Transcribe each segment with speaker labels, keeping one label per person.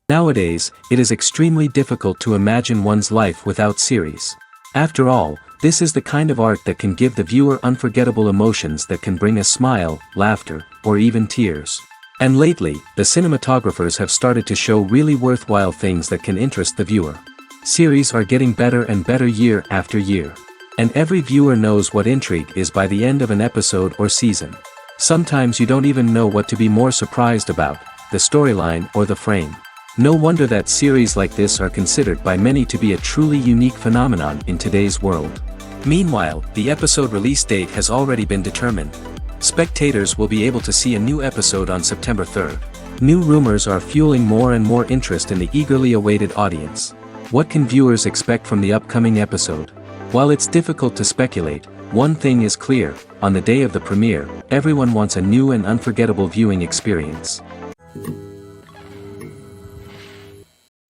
Speaker 1: Nowadays, it is extremely difficult to imagine one's life without series. After all, this is the kind of art that can give the viewer unforgettable emotions that can bring a smile, laughter, or even tears. And lately, the cinematographers have started to show really worthwhile things that can interest the viewer. Series are getting better and better year after year. And every viewer knows what intrigue is by the end of an episode or season. Sometimes you don't even know what to be more surprised about, the storyline or the frame. No wonder that series like this are considered by many to be a truly unique phenomenon in today's world. Meanwhile, the episode release date has already been determined. Spectators will be able to see a new episode on September 3rd. New rumors are fueling more and more interest in the eagerly awaited audience. What can viewers expect from the upcoming episode? While it's difficult to speculate, one thing is clear: on the day of the premiere, everyone wants a new and unforgettable viewing experience.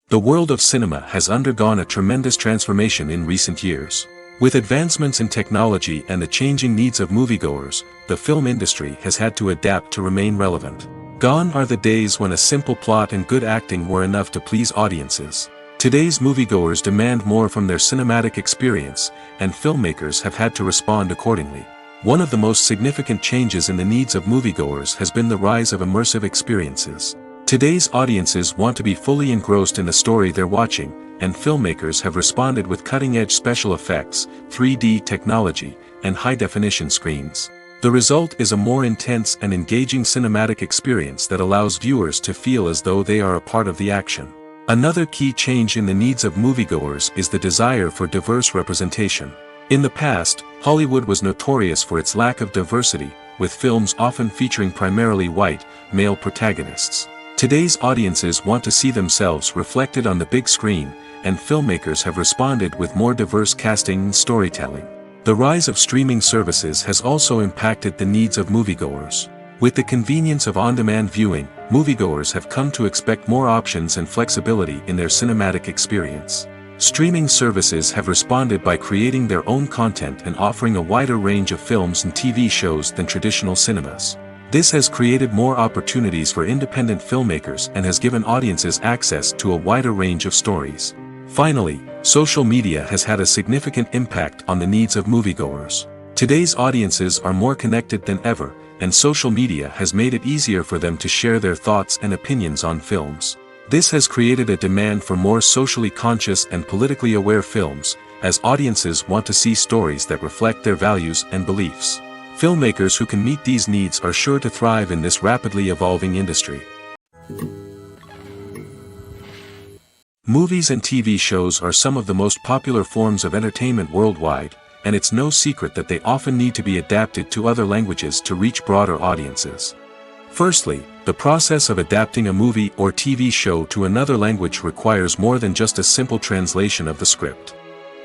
Speaker 1: The world of cinema has undergone a tremendous transformation in recent years. With advancements in technology and the changing needs of moviegoers, the film industry has had to adapt to remain relevant. Gone are the days when a simple plot and good acting were enough to please audiences. Today's moviegoers demand more from their cinematic experience, and filmmakers have had to respond accordingly. One of the most significant changes in the needs of moviegoers has been the rise of immersive experiences. Today's audiences want to be fully engrossed in the story they're watching, and filmmakers have responded with cutting-edge special effects, 3D technology, and high-definition screens. The result is a more intense and engaging cinematic experience that allows viewers to feel as though they are a part of the action. Another key change in the needs of moviegoers is the desire for diverse representation. In the past, Hollywood was notorious for its lack of diversity, with films often featuring primarily white, male protagonists. Today's audiences want to see themselves reflected on the big screen, and filmmakers have responded with more diverse casting and storytelling. The rise of streaming services has also impacted the needs of moviegoers. With the convenience of on-demand viewing, moviegoers have come to expect more options and flexibility in their cinematic experience. Streaming services have responded by creating their own content and offering a wider range of films and TV shows than traditional cinemas. This has created more opportunities for independent filmmakers and has given audiences access to a wider range of stories. Finally, social media has had a significant impact on the needs of moviegoers. Today's audiences are more connected than ever, and social media has made it easier for them to share their thoughts and opinions on films. This has created a demand for more socially conscious and politically aware films, as audiences want to see stories that reflect their values and beliefs. Filmmakers who can meet these needs are sure to thrive in this rapidly evolving industry. Movies and TV shows are some of the most popular forms of entertainment worldwide, and it's no secret that they often need to be adapted to other languages to reach broader audiences. Firstly, the process of adapting a movie or TV show to another language requires more than just a simple translation of the script.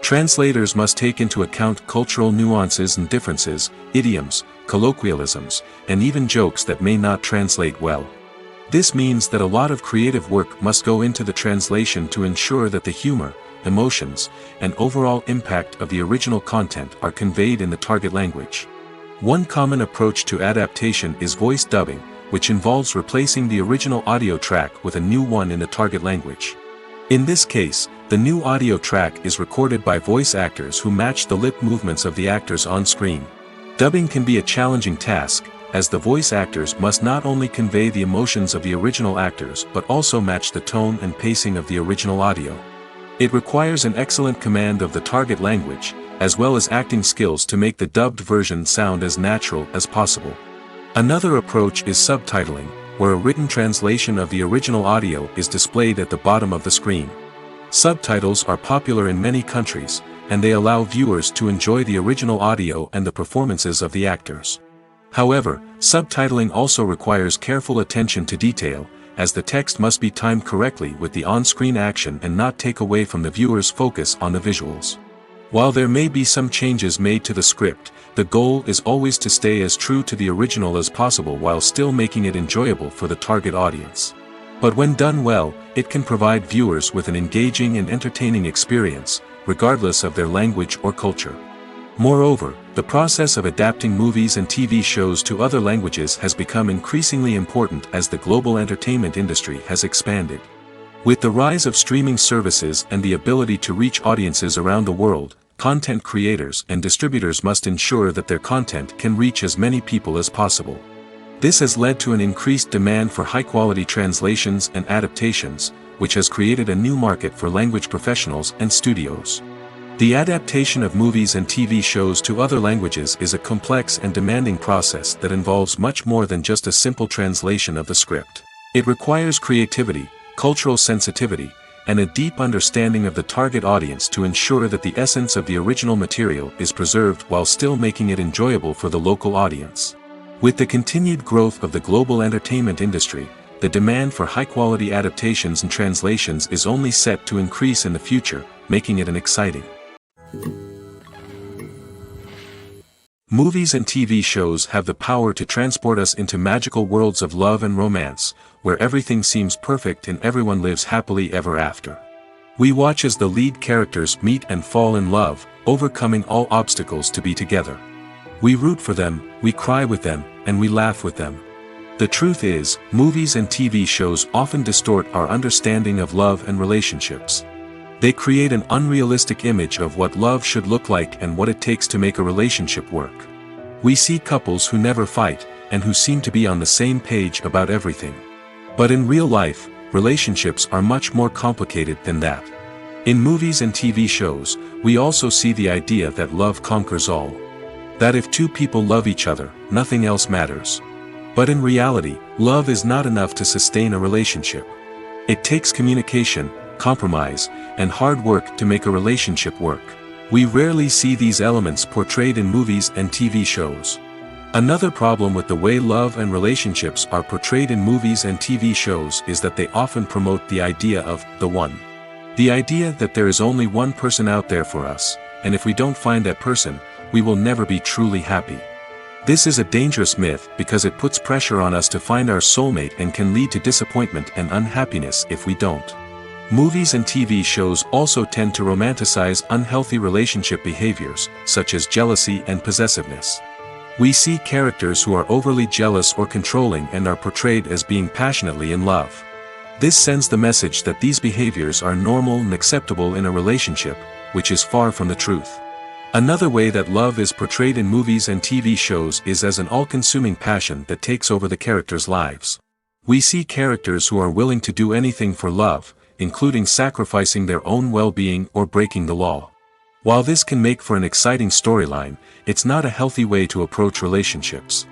Speaker 1: Translators must take into account cultural nuances and differences, idioms, colloquialisms, and even jokes that may not translate well. This means that a lot of creative work must go into the translation to ensure that the humor, emotions, and overall impact of the original content are conveyed in the target language. One common approach to adaptation is voice dubbing, which involves replacing the original audio track with a new one in the target language. In this case, the new audio track is recorded by voice actors who match the lip movements of the actors on screen. Dubbing can be a challenging task, as the voice actors must not only convey the emotions of the original actors but also match the tone and pacing of the original audio. It requires an excellent command of the target language, as well as acting skills to make the dubbed version sound as natural as possible. Another approach is subtitling, where a written translation of the original audio is displayed at the bottom of the screen. Subtitles are popular in many countries, and they allow viewers to enjoy the original audio and the performances of the actors. However, subtitling also requires careful attention to detail, as the text must be timed correctly with the on-screen action and not take away from the viewer's focus on the visuals. While there may be some changes made to the script, the goal is always to stay as true to the original as possible while still making it enjoyable for the target audience. But when done well, it can provide viewers with an engaging and entertaining experience, regardless of their language or culture. Moreover, the process of adapting movies and TV shows to other languages has become increasingly important as the global entertainment industry has expanded. With the rise of streaming services and the ability to reach audiences around the world, content creators and distributors must ensure that their content can reach as many people as possible. This has led to an increased demand for high-quality translations and adaptations, which has created a new market for language professionals and studios. The adaptation of movies and TV shows to other languages is a complex and demanding process that involves much more than just a simple translation of the script. It requires creativity, cultural sensitivity, and a deep understanding of the target audience to ensure that the essence of the original material is preserved while still making it enjoyable for the local audience. With the continued growth of the global entertainment industry, the demand for high-quality adaptations and translations is only set to increase in the future, making it an exciting. Movies and TV shows have the power to transport us into magical worlds of love and romance, where everything seems perfect and everyone lives happily ever after. We watch as the lead characters meet and fall in love, overcoming all obstacles to be together. We root for them, we cry with them, and we laugh with them. The truth is, movies and TV shows often distort our understanding of love and relationships. They create an unrealistic image of what love should look like and what it takes to make a relationship work. We see couples who never fight, and who seem to be on the same page about everything. But in real life, relationships are much more complicated than that. In movies and TV shows, we also see the idea that love conquers all. That if two people love each other, nothing else matters. But in reality, love is not enough to sustain a relationship. It takes communication, compromise, and hard work to make a relationship work. We rarely see these elements portrayed in movies and TV shows. Another problem with the way love and relationships are portrayed in movies and TV shows is that they often promote the idea of the one. The idea that there is only one person out there for us, and if we don't find that person, we will never be truly happy. This is a dangerous myth because it puts pressure on us to find our soulmate and can lead to disappointment and unhappiness if we don't. Movies and TV shows also tend to romanticize unhealthy relationship behaviors, such as jealousy and possessiveness. We see characters who are overly jealous or controlling and are portrayed as being passionately in love. This sends the message that these behaviors are normal and acceptable in a relationship, which is far from the truth. Another way that love is portrayed in movies and TV shows is as an all-consuming passion that takes over the characters' lives. We see characters who are willing to do anything for love, including sacrificing their own well-being or breaking the law. While this can make for an exciting storyline, it's not a healthy way to approach relationships.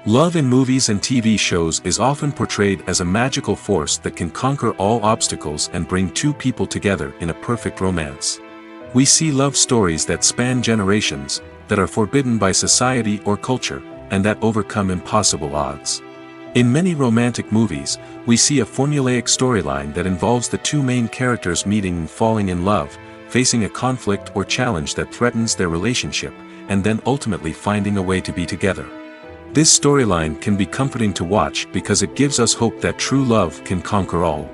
Speaker 1: Love in movies and TV shows is often portrayed as a magical force that can conquer all obstacles and bring two people together in a perfect romance. We see love stories that span generations, that are forbidden by society or culture, and that overcome impossible odds. In many romantic movies, we see a formulaic storyline that involves the two main characters meeting and falling in love, facing a conflict or challenge that threatens their relationship, and then ultimately finding a way to be together. This storyline can be comforting to watch because it gives us hope that true love can conquer all.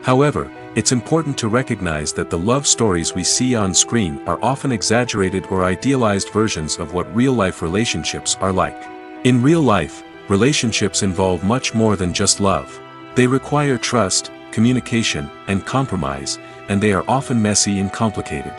Speaker 1: However, it's important to recognize that the love stories we see on screen are often exaggerated or idealized versions of what real-life relationships are like. In real life, relationships involve much more than just love. They require trust, communication, and compromise, and they are often messy and complicated.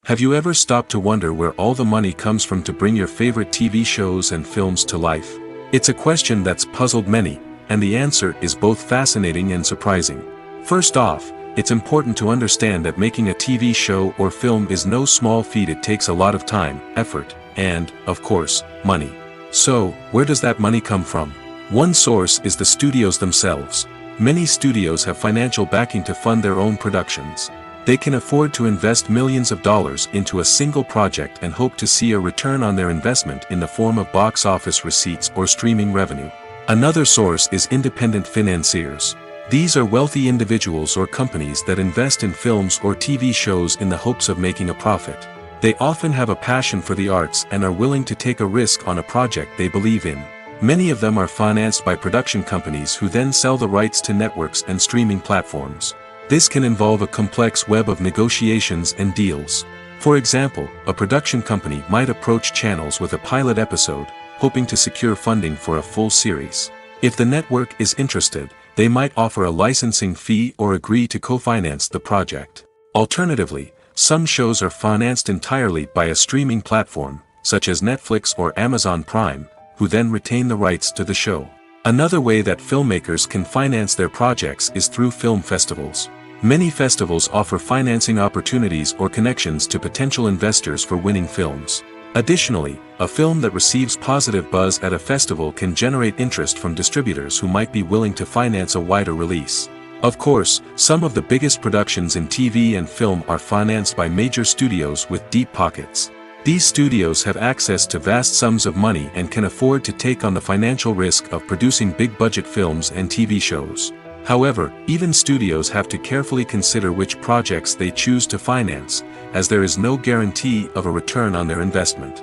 Speaker 1: Have you ever stopped to wonder where all the money comes from to bring your favorite TV shows and films to life? It's a question that's puzzled many, and the answer is both fascinating and surprising. First off, it's important to understand that making a TV show or film is no small feat. It takes a lot of time, effort, and, of course, money. So, where does that money come from? One source is the studios themselves. Many studios have financial backing to fund their own productions. They can afford to invest millions of dollars into a single project and hope to see a return on their investment in the form of box office receipts or streaming revenue. Another source is independent financiers. These are wealthy individuals or companies that invest in films or TV shows in the hopes of making a profit. They often have a passion for the arts and are willing to take a risk on a project they believe in. Many of them are financed by production companies who then sell the rights to networks and streaming platforms. This can involve a complex web of negotiations and deals. For example, a production company might approach channels with a pilot episode, hoping to secure funding for a full series. If the network is interested, they might offer a licensing fee or agree to co-finance the project. Alternatively, some shows are financed entirely by a streaming platform, such as Netflix or Amazon Prime, who then retain the rights to the show. Another way that filmmakers can finance their projects is through film festivals. Many festivals offer financing opportunities or connections to potential investors for winning films. Additionally, a film that receives positive buzz at a festival can generate interest from distributors who might be willing to finance a wider release. Of course, some of the biggest productions in TV and film are financed by major studios with deep pockets. These studios have access to vast sums of money and can afford to take on the financial risk of producing big-budget films and TV shows. However, even studios have to carefully consider which projects they choose to finance, as there is no guarantee of a return on their investment.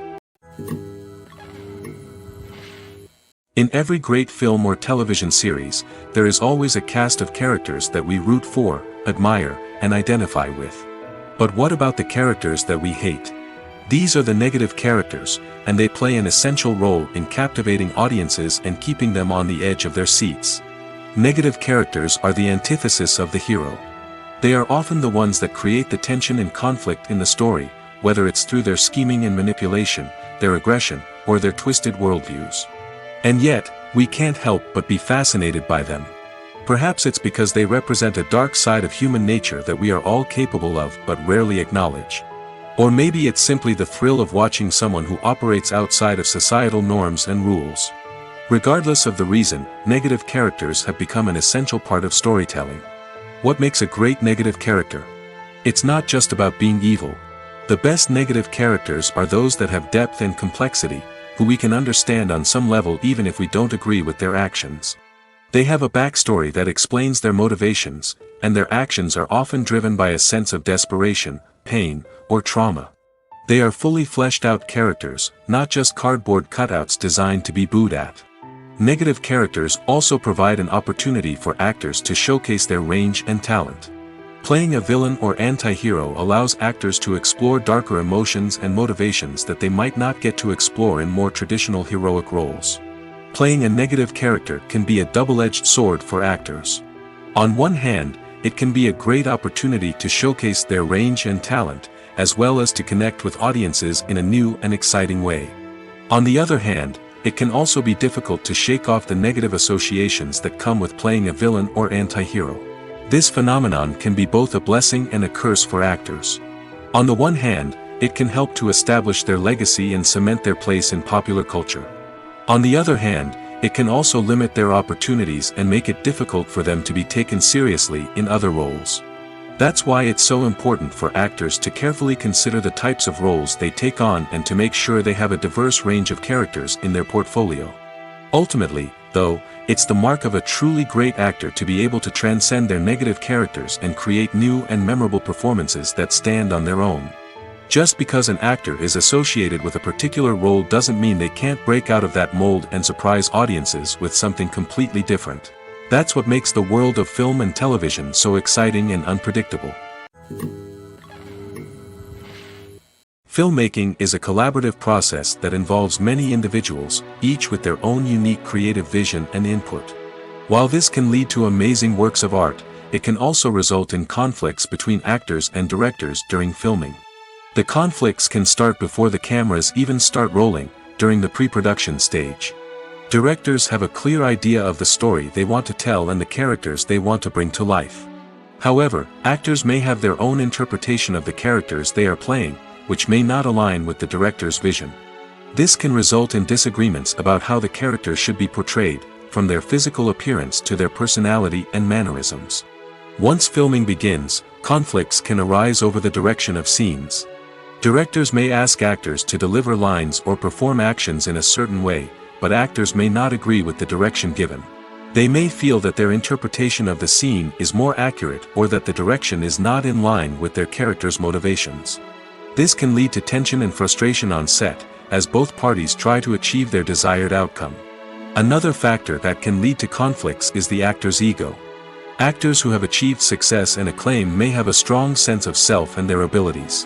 Speaker 1: In every great film or television series, there is always a cast of characters that we root for, admire, and identify with. But what about the characters that we hate? These are the negative characters, and they play an essential role in captivating audiences and keeping them on the edge of their seats. Negative characters are the antithesis of the hero. They are often the ones that create the tension and conflict in the story, whether it's through their scheming and manipulation, their aggression, or their twisted worldviews. And yet, we can't help but be fascinated by them. Perhaps it's because they represent a dark side of human nature that we are all capable of but rarely acknowledge. Or maybe it's simply the thrill of watching someone who operates outside of societal norms and rules. Regardless of the reason, negative characters have become an essential part of storytelling. What makes a great negative character? It's not just about being evil. The best negative characters are those that have depth and complexity, who we can understand on some level even if we don't agree with their actions. They have a backstory that explains their motivations, and their actions are often driven by a sense of desperation, pain, or trauma. They are fully fleshed out characters, not just cardboard cutouts designed to be booed at. Negative characters also provide an opportunity for actors to showcase their range and talent. Playing a villain or anti-hero allows actors to explore darker emotions and motivations that they might not get to explore in more traditional heroic roles. Playing a negative character can be a double-edged sword for actors. On one hand, it can be a great opportunity to showcase their range and talent, as well as to connect with audiences in a new and exciting way. On the other hand, it can also be difficult to shake off the negative associations that come with playing a villain or anti-hero. This phenomenon can be both a blessing and a curse for actors. On the one hand, it can help to establish their legacy and cement their place in popular culture. On the other hand, it can also limit their opportunities and make it difficult for them to be taken seriously in other roles. That's why it's so important for actors to carefully consider the types of roles they take on and to make sure they have a diverse range of characters in their portfolio. Ultimately, though, it's the mark of a truly great actor to be able to transcend their negative characters and create new and memorable performances that stand on their own. Just because an actor is associated with a particular role doesn't mean they can't break out of that mold and surprise audiences with something completely different. That's what makes the world of film and television so exciting and unpredictable. Filmmaking is a collaborative process that involves many individuals, each with their own unique creative vision and input. While this can lead to amazing works of art, it can also result in conflicts between actors and directors during filming. The conflicts can start before the cameras even start rolling, during the pre-production stage. Directors have a clear idea of the story they want to tell and the characters they want to bring to life. However, actors may have their own interpretation of the characters they are playing, which may not align with the director's vision. This can result in disagreements about how the characters should be portrayed, from their physical appearance to their personality and mannerisms. Once filming begins, conflicts can arise over the direction of scenes. Directors may ask actors to deliver lines or perform actions in a certain way, but actors may not agree with the direction given. They may feel that their interpretation of the scene is more accurate or that the direction is not in line with their character's motivations. This can lead to tension and frustration on set, as both parties try to achieve their desired outcome. Another factor that can lead to conflicts is the actor's ego. Actors who have achieved success and acclaim may have a strong sense of self and their abilities.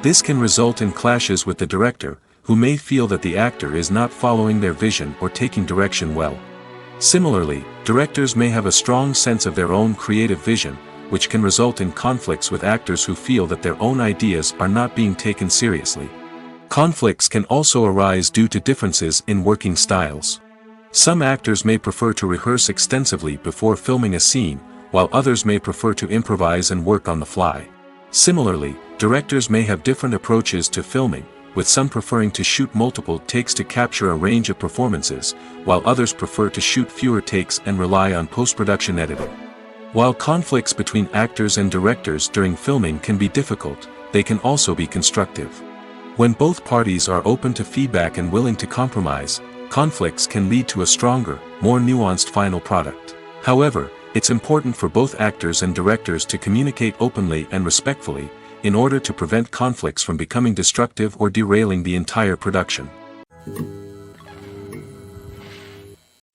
Speaker 1: This can result in clashes with the director, who may feel that the actor is not following their vision or taking direction well. Similarly, directors may have a strong sense of their own creative vision, which can result in conflicts with actors who feel that their own ideas are not being taken seriously. Conflicts can also arise due to differences in working styles. Some actors may prefer to rehearse extensively before filming a scene, while others may prefer to improvise and work on the fly. Similarly, directors may have different approaches to filming, with some preferring to shoot multiple takes to capture a range of performances, while others prefer to shoot fewer takes and rely on post-production editing. While conflicts between actors and directors during filming can be difficult, they can also be constructive. When both parties are open to feedback and willing to compromise, conflicts can lead to a stronger, more nuanced final product. However, it's important for both actors and directors to communicate openly and respectfully, in order to prevent conflicts from becoming destructive or derailing the entire production.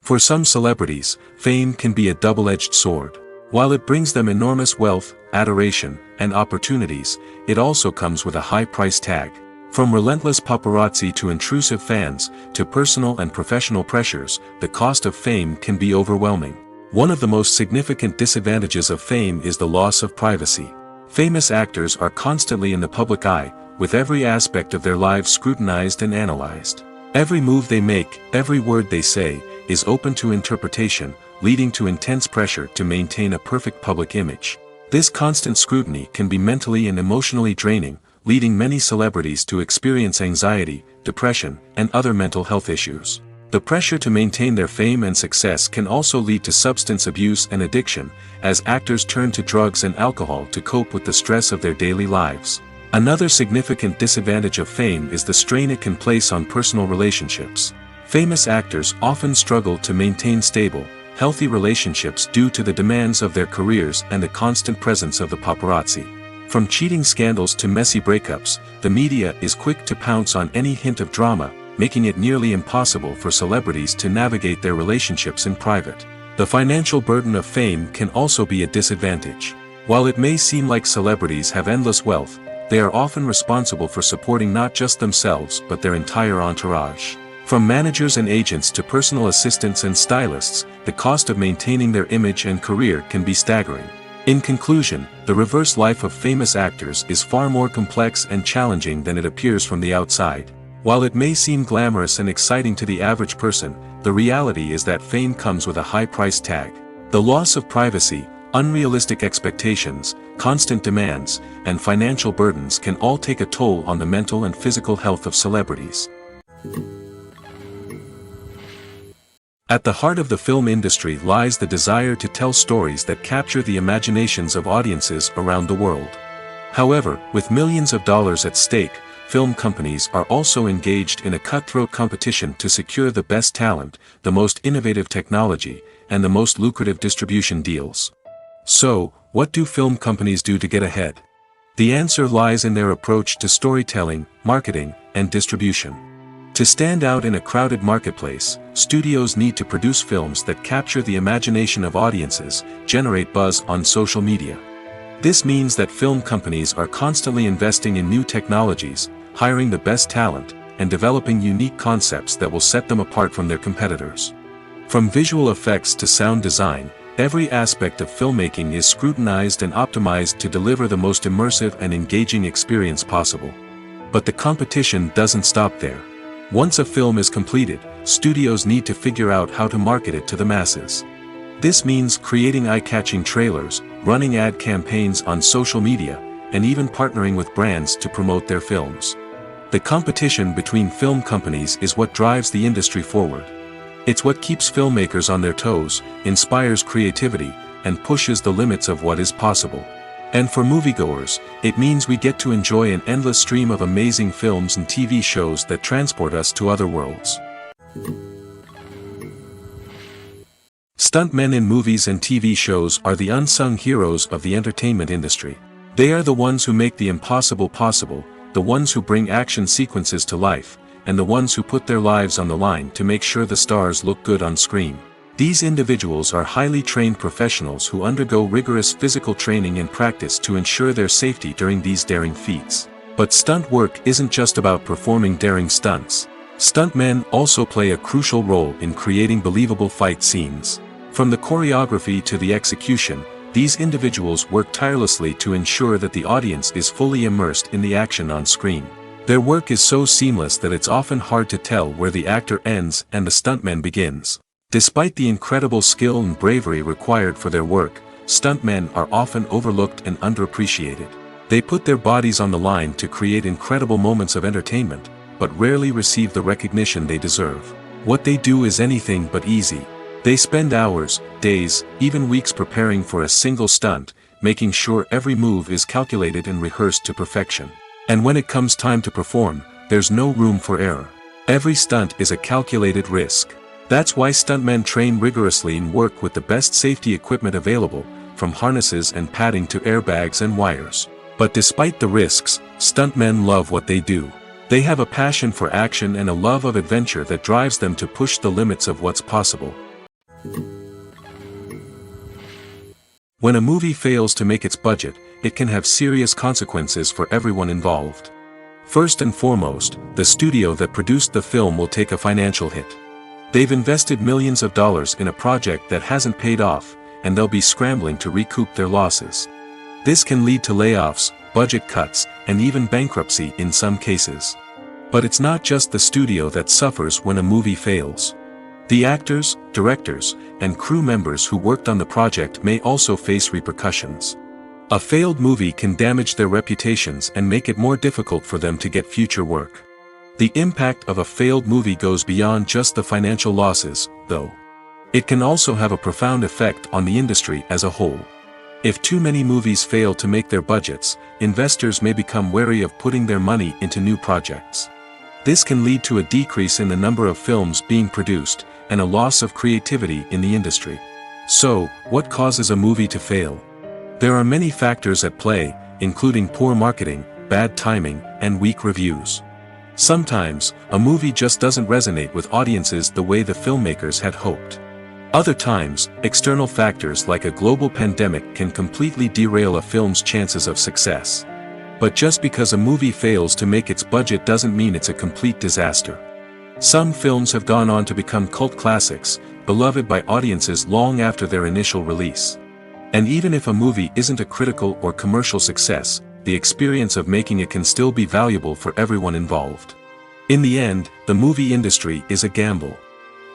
Speaker 1: For some celebrities, fame can be a double-edged sword. While it brings them enormous wealth, adoration, and opportunities, it also comes with a high price tag. From relentless paparazzi to intrusive fans, to personal and professional pressures, the cost of fame can be overwhelming. One of the most significant disadvantages of fame is the loss of privacy. Famous actors are constantly in the public eye, with every aspect of their lives scrutinized and analyzed. Every move they make, every word they say, is open to interpretation, leading to intense pressure to maintain a perfect public image. This constant scrutiny can be mentally and emotionally draining, leading many celebrities to experience anxiety, depression, and other mental health issues. The pressure to maintain their fame and success can also lead to substance abuse and addiction, as actors turn to drugs and alcohol to cope with the stress of their daily lives. Another significant disadvantage of fame is the strain it can place on personal relationships. Famous actors often struggle to maintain stable, healthy relationships due to the demands of their careers and the constant presence of the paparazzi. From cheating scandals to messy breakups, the media is quick to pounce on any hint of drama, making it nearly impossible for celebrities to navigate their relationships in private. The financial burden of fame can also be a disadvantage. While it may seem like celebrities have endless wealth, they are often responsible for supporting not just themselves but their entire entourage. From managers and agents to personal assistants and stylists, the cost of maintaining their image and career can be staggering. In conclusion, the reverse life of famous actors is far more complex and challenging than it appears from the outside. While it may seem glamorous and exciting to the average person, the reality is that fame comes with a high price tag. The loss of privacy, unrealistic expectations, constant demands, and financial burdens can all take a toll on the mental and physical health of celebrities. At the heart of the film industry lies the desire to tell stories that capture the imaginations of audiences around the world. However, with millions of dollars at stake, film companies are also engaged in a cutthroat competition to secure the best talent, the most innovative technology, and the most lucrative distribution deals. So, what do film companies do to get ahead? The answer lies in their approach to storytelling, marketing, and distribution. To stand out in a crowded marketplace, studios need to produce films that capture the imagination of audiences, generate buzz on social media. This means that film companies are constantly investing in new technologies, hiring the best talent, and developing unique concepts that will set them apart from their competitors. From visual effects to sound design, every aspect of filmmaking is scrutinized and optimized to deliver the most immersive and engaging experience possible. But the competition doesn't stop there. Once a film is completed, studios need to figure out how to market it to the masses. This means creating eye-catching trailers, running ad campaigns on social media, and even partnering with brands to promote their films. The competition between film companies is what drives the industry forward. It's what keeps filmmakers on their toes, inspires creativity, and pushes the limits of what is possible. And for moviegoers, it means we get to enjoy an endless stream of amazing films and TV shows that transport us to other worlds. Stuntmen in movies and TV shows are the unsung heroes of the entertainment industry. They are the ones who make the impossible possible, the ones who bring action sequences to life, and the ones who put their lives on the line to make sure the stars look good on screen. These individuals are highly trained professionals who undergo rigorous physical training and practice to ensure their safety during these daring feats. But stunt work isn't just about performing daring stunts. Stuntmen also play a crucial role in creating believable fight scenes. From the choreography to the execution, these individuals work tirelessly to ensure that the audience is fully immersed in the action on screen. Their work is so seamless that it's often hard to tell where the actor ends and the stuntman begins. Despite the incredible skill and bravery required for their work, stuntmen are often overlooked and underappreciated. They put their bodies on the line to create incredible moments of entertainment, but rarely receive the recognition they deserve. What they do is anything but easy. They spend hours, days, even weeks preparing for a single stunt, making sure every move is calculated and rehearsed to perfection. And when it comes time to perform, there's no room for error. Every stunt is a calculated risk. That's why stuntmen train rigorously and work with the best safety equipment available, from harnesses and padding to airbags and wires. But despite the risks, stuntmen love what they do. They have a passion for action and a love of adventure that drives them to push the limits of what's possible. When a movie fails to make its budget, it can have serious consequences for everyone involved. First and foremost, the studio that produced the film will take a financial hit. They've invested millions of dollars in a project that hasn't paid off, and they'll be scrambling to recoup their losses. This can lead to layoffs, budget cuts, and even bankruptcy in some cases. But it's not just the studio that suffers when a movie fails. The actors, directors, and crew members who worked on the project may also face repercussions. A failed movie can damage their reputations and make it more difficult for them to get future work. The impact of a failed movie goes beyond just the financial losses, though. It can also have a profound effect on the industry as a whole. If too many movies fail to make their budgets, investors may become wary of putting their money into new projects. This can lead to a decrease in the number of films being produced, and a loss of creativity in the industry. So, what causes a movie to fail? There are many factors at play, including poor marketing, bad timing, and weak reviews. Sometimes, a movie just doesn't resonate with audiences the way the filmmakers had hoped. Other times, external factors like a global pandemic can completely derail a film's chances of success. But just because a movie fails to make its budget doesn't mean it's a complete disaster. Some films have gone on to become cult classics, beloved by audiences long after their initial release. And even if a movie isn't a critical or commercial success, the experience of making it can still be valuable for everyone involved. In the end, the movie industry is a gamble.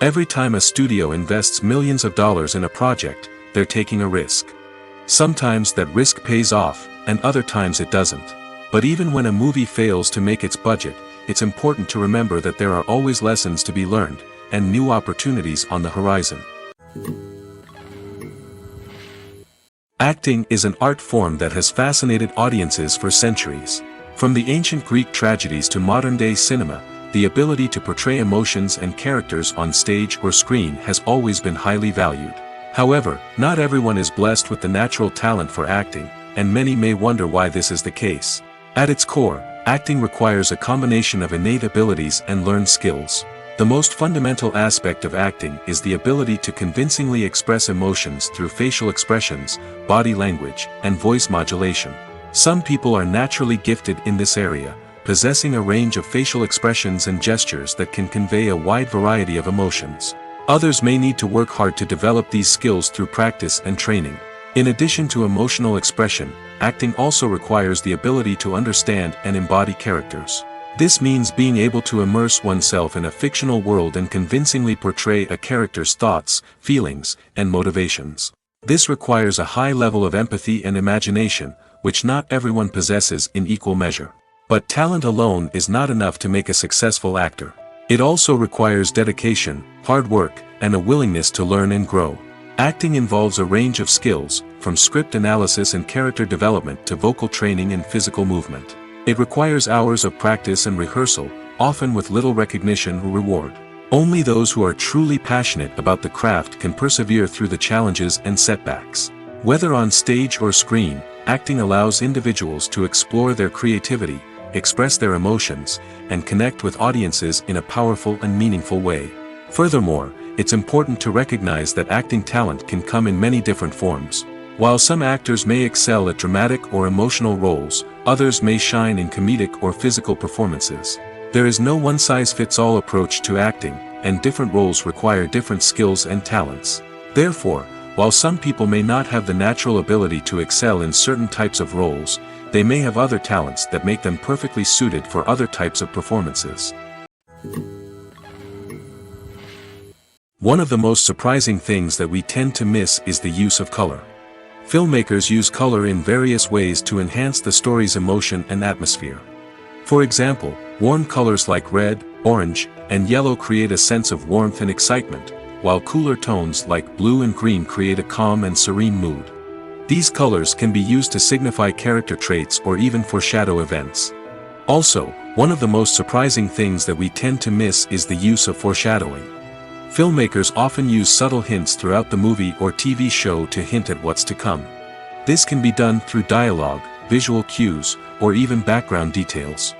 Speaker 1: Every time a studio invests millions of dollars in a project, they're taking a risk. Sometimes that risk pays off, and other times it doesn't. But even when a movie fails to make its budget, it's important to remember that there are always lessons to be learned, and new opportunities on the horizon. Acting is an art form that has fascinated audiences for centuries. From the ancient Greek tragedies to modern-day cinema, the ability to portray emotions and characters on stage or screen has always been highly valued. However, not everyone is blessed with the natural talent for acting, and many may wonder why this is the case. At its core, acting requires a combination of innate abilities and learned skills. The most fundamental aspect of acting is the ability to convincingly express emotions through facial expressions, body language, and voice modulation. Some people are naturally gifted in this area, possessing a range of facial expressions and gestures that can convey a wide variety of emotions. Others may need to work hard to develop these skills through practice and training. In addition to emotional expression, acting also requires the ability to understand and embody characters. This means being able to immerse oneself in a fictional world and convincingly portray a character's thoughts, feelings, and motivations. This requires a high level of empathy and imagination, which not everyone possesses in equal measure. But talent alone is not enough to make a successful actor. It also requires dedication, hard work, and a willingness to learn and grow. Acting involves a range of skills, from script analysis and character development to vocal training and physical movement. It requires hours of practice and rehearsal, often with little recognition or reward. Only those who are truly passionate about the craft can persevere through the challenges and setbacks. Whether on stage or screen, acting allows individuals to explore their creativity, express their emotions, and connect with audiences in a powerful and meaningful way. Furthermore, it's important to recognize that acting talent can come in many different forms. While some actors may excel at dramatic or emotional roles, others may shine in comedic or physical performances. There is no one-size-fits-all approach to acting, and different roles require different skills and talents. Therefore, while some people may not have the natural ability to excel in certain types of roles, they may have other talents that make them perfectly suited for other types of performances. One of the most surprising things that we tend to miss is the use of color. Filmmakers use color in various ways to enhance the story's emotion and atmosphere. For example, warm colors like red, orange, and yellow create a sense of warmth and excitement, while cooler tones like blue and green create a calm and serene mood. These colors can be used to signify character traits or even foreshadow events. Also, one of the most surprising things that we tend to miss is the use of foreshadowing. Filmmakers often use subtle hints throughout the movie or TV show to hint at what's to come. This can be done through dialogue, visual cues, or even background details.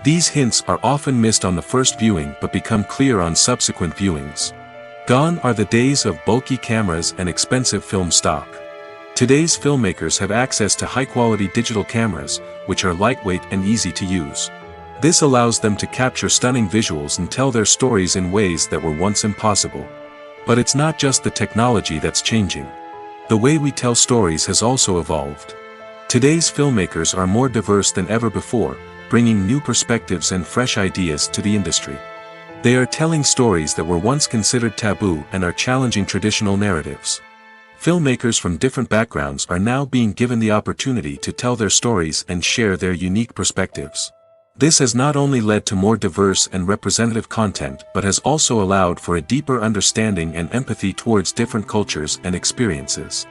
Speaker 1: These hints are often missed on the first viewing but become clear on subsequent viewings. Gone are the days of bulky cameras and expensive film stock. Today's filmmakers have access to high-quality digital cameras, which are lightweight and easy to use. This allows them to capture stunning visuals and tell their stories in ways that were once impossible. But it's not just the technology that's changing. The way we tell stories has also evolved. Today's filmmakers are more diverse than ever before, bringing new perspectives and fresh ideas to the industry. They are telling stories that were once considered taboo and are challenging traditional narratives. Filmmakers from different backgrounds are now being given the opportunity to tell their stories and share their unique perspectives. This has not only led to more diverse and representative content but has also allowed for a deeper understanding and empathy towards different cultures and experiences.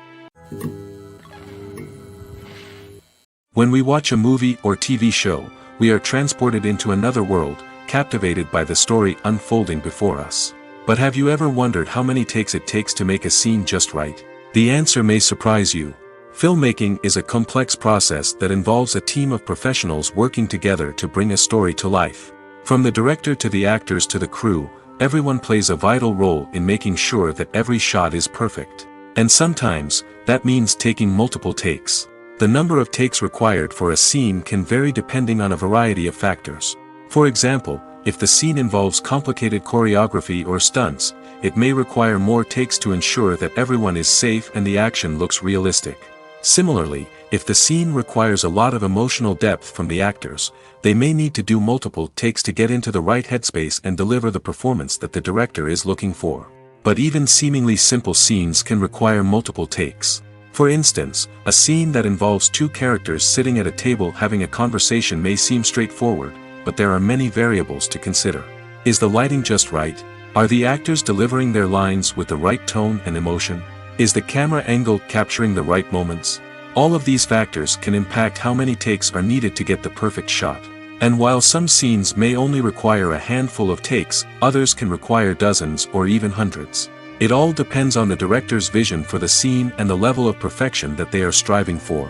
Speaker 1: When we watch a movie or TV show, we are transported into another world, captivated by the story unfolding before us. But have you ever wondered how many takes it takes to make a scene just right? The answer may surprise you. Filmmaking is a complex process that involves a team of professionals working together to bring a story to life. From the director to the actors to the crew, everyone plays a vital role in making sure that every shot is perfect. And sometimes, that means taking multiple takes. The number of takes required for a scene can vary depending on a variety of factors. For example, if the scene involves complicated choreography or stunts, it may require more takes to ensure that everyone is safe and the action looks realistic. Similarly, if the scene requires a lot of emotional depth from the actors, they may need to do multiple takes to get into the right headspace and deliver the performance that the director is looking for. But even seemingly simple scenes can require multiple takes. For instance, a scene that involves two characters sitting at a table having a conversation may seem straightforward, but there are many variables to consider. Is the lighting just right? Are the actors delivering their lines with the right tone and emotion? Is the camera angle capturing the right moments? All of these factors can impact how many takes are needed to get the perfect shot. And while some scenes may only require a handful of takes, others can require dozens or even hundreds. It all depends on the director's vision for the scene and the level of perfection that they are striving for.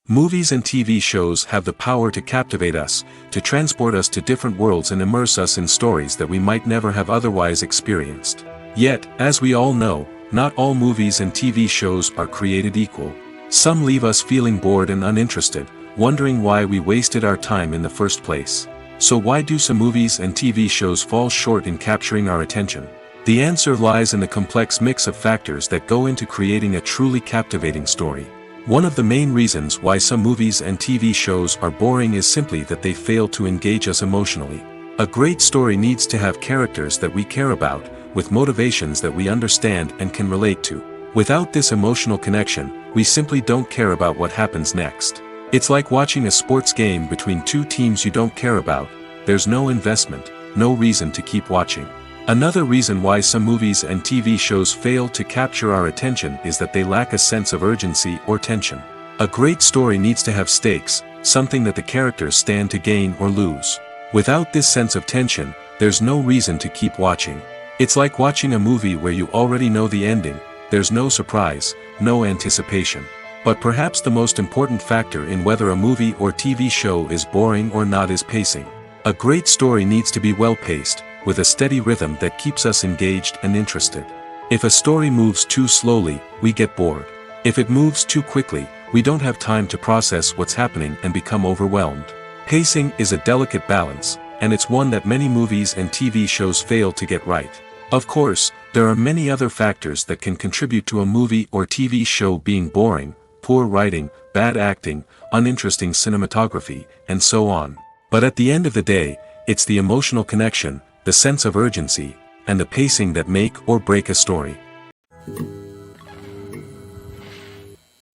Speaker 1: Movies and TV shows have the power to captivate us, to transport us to different worlds and immerse us in stories that we might never have otherwise experienced. Yet, as we all know, not all movies and TV shows are created equal. Some leave us feeling bored and uninterested, wondering why we wasted our time in the first place. So why do some movies and TV shows fall short in capturing our attention? The answer lies in the complex mix of factors that go into creating a truly captivating story. One of the main reasons why some movies and TV shows are boring is simply that they fail to engage us emotionally. A great story needs to have characters that we care about, with motivations that we understand and can relate to. Without this emotional connection, we simply don't care about what happens next. It's like watching a sports game between two teams you don't care about. There's no investment, no reason to keep watching. Another reason why some movies and TV shows fail to capture our attention is that they lack a sense of urgency or tension. A great story needs to have stakes, something that the characters stand to gain or lose. Without this sense of tension, there's no reason to keep watching. It's like watching a movie where you already know the ending. There's no surprise, no anticipation. But perhaps the most important factor in whether a movie or TV show is boring or not is pacing. A great story needs to be well-paced, with a steady rhythm that keeps us engaged and interested. If a story moves too slowly, we get bored. If it moves too quickly, we don't have time to process what's happening and become overwhelmed. Pacing is a delicate balance, and it's one that many movies and TV shows fail to get right. Of course, there are many other factors that can contribute to a movie or TV show being boring: poor writing, bad acting, uninteresting cinematography, and so on. But at the end of the day, it's the emotional connection, the sense of urgency, and the pacing that make or break a story.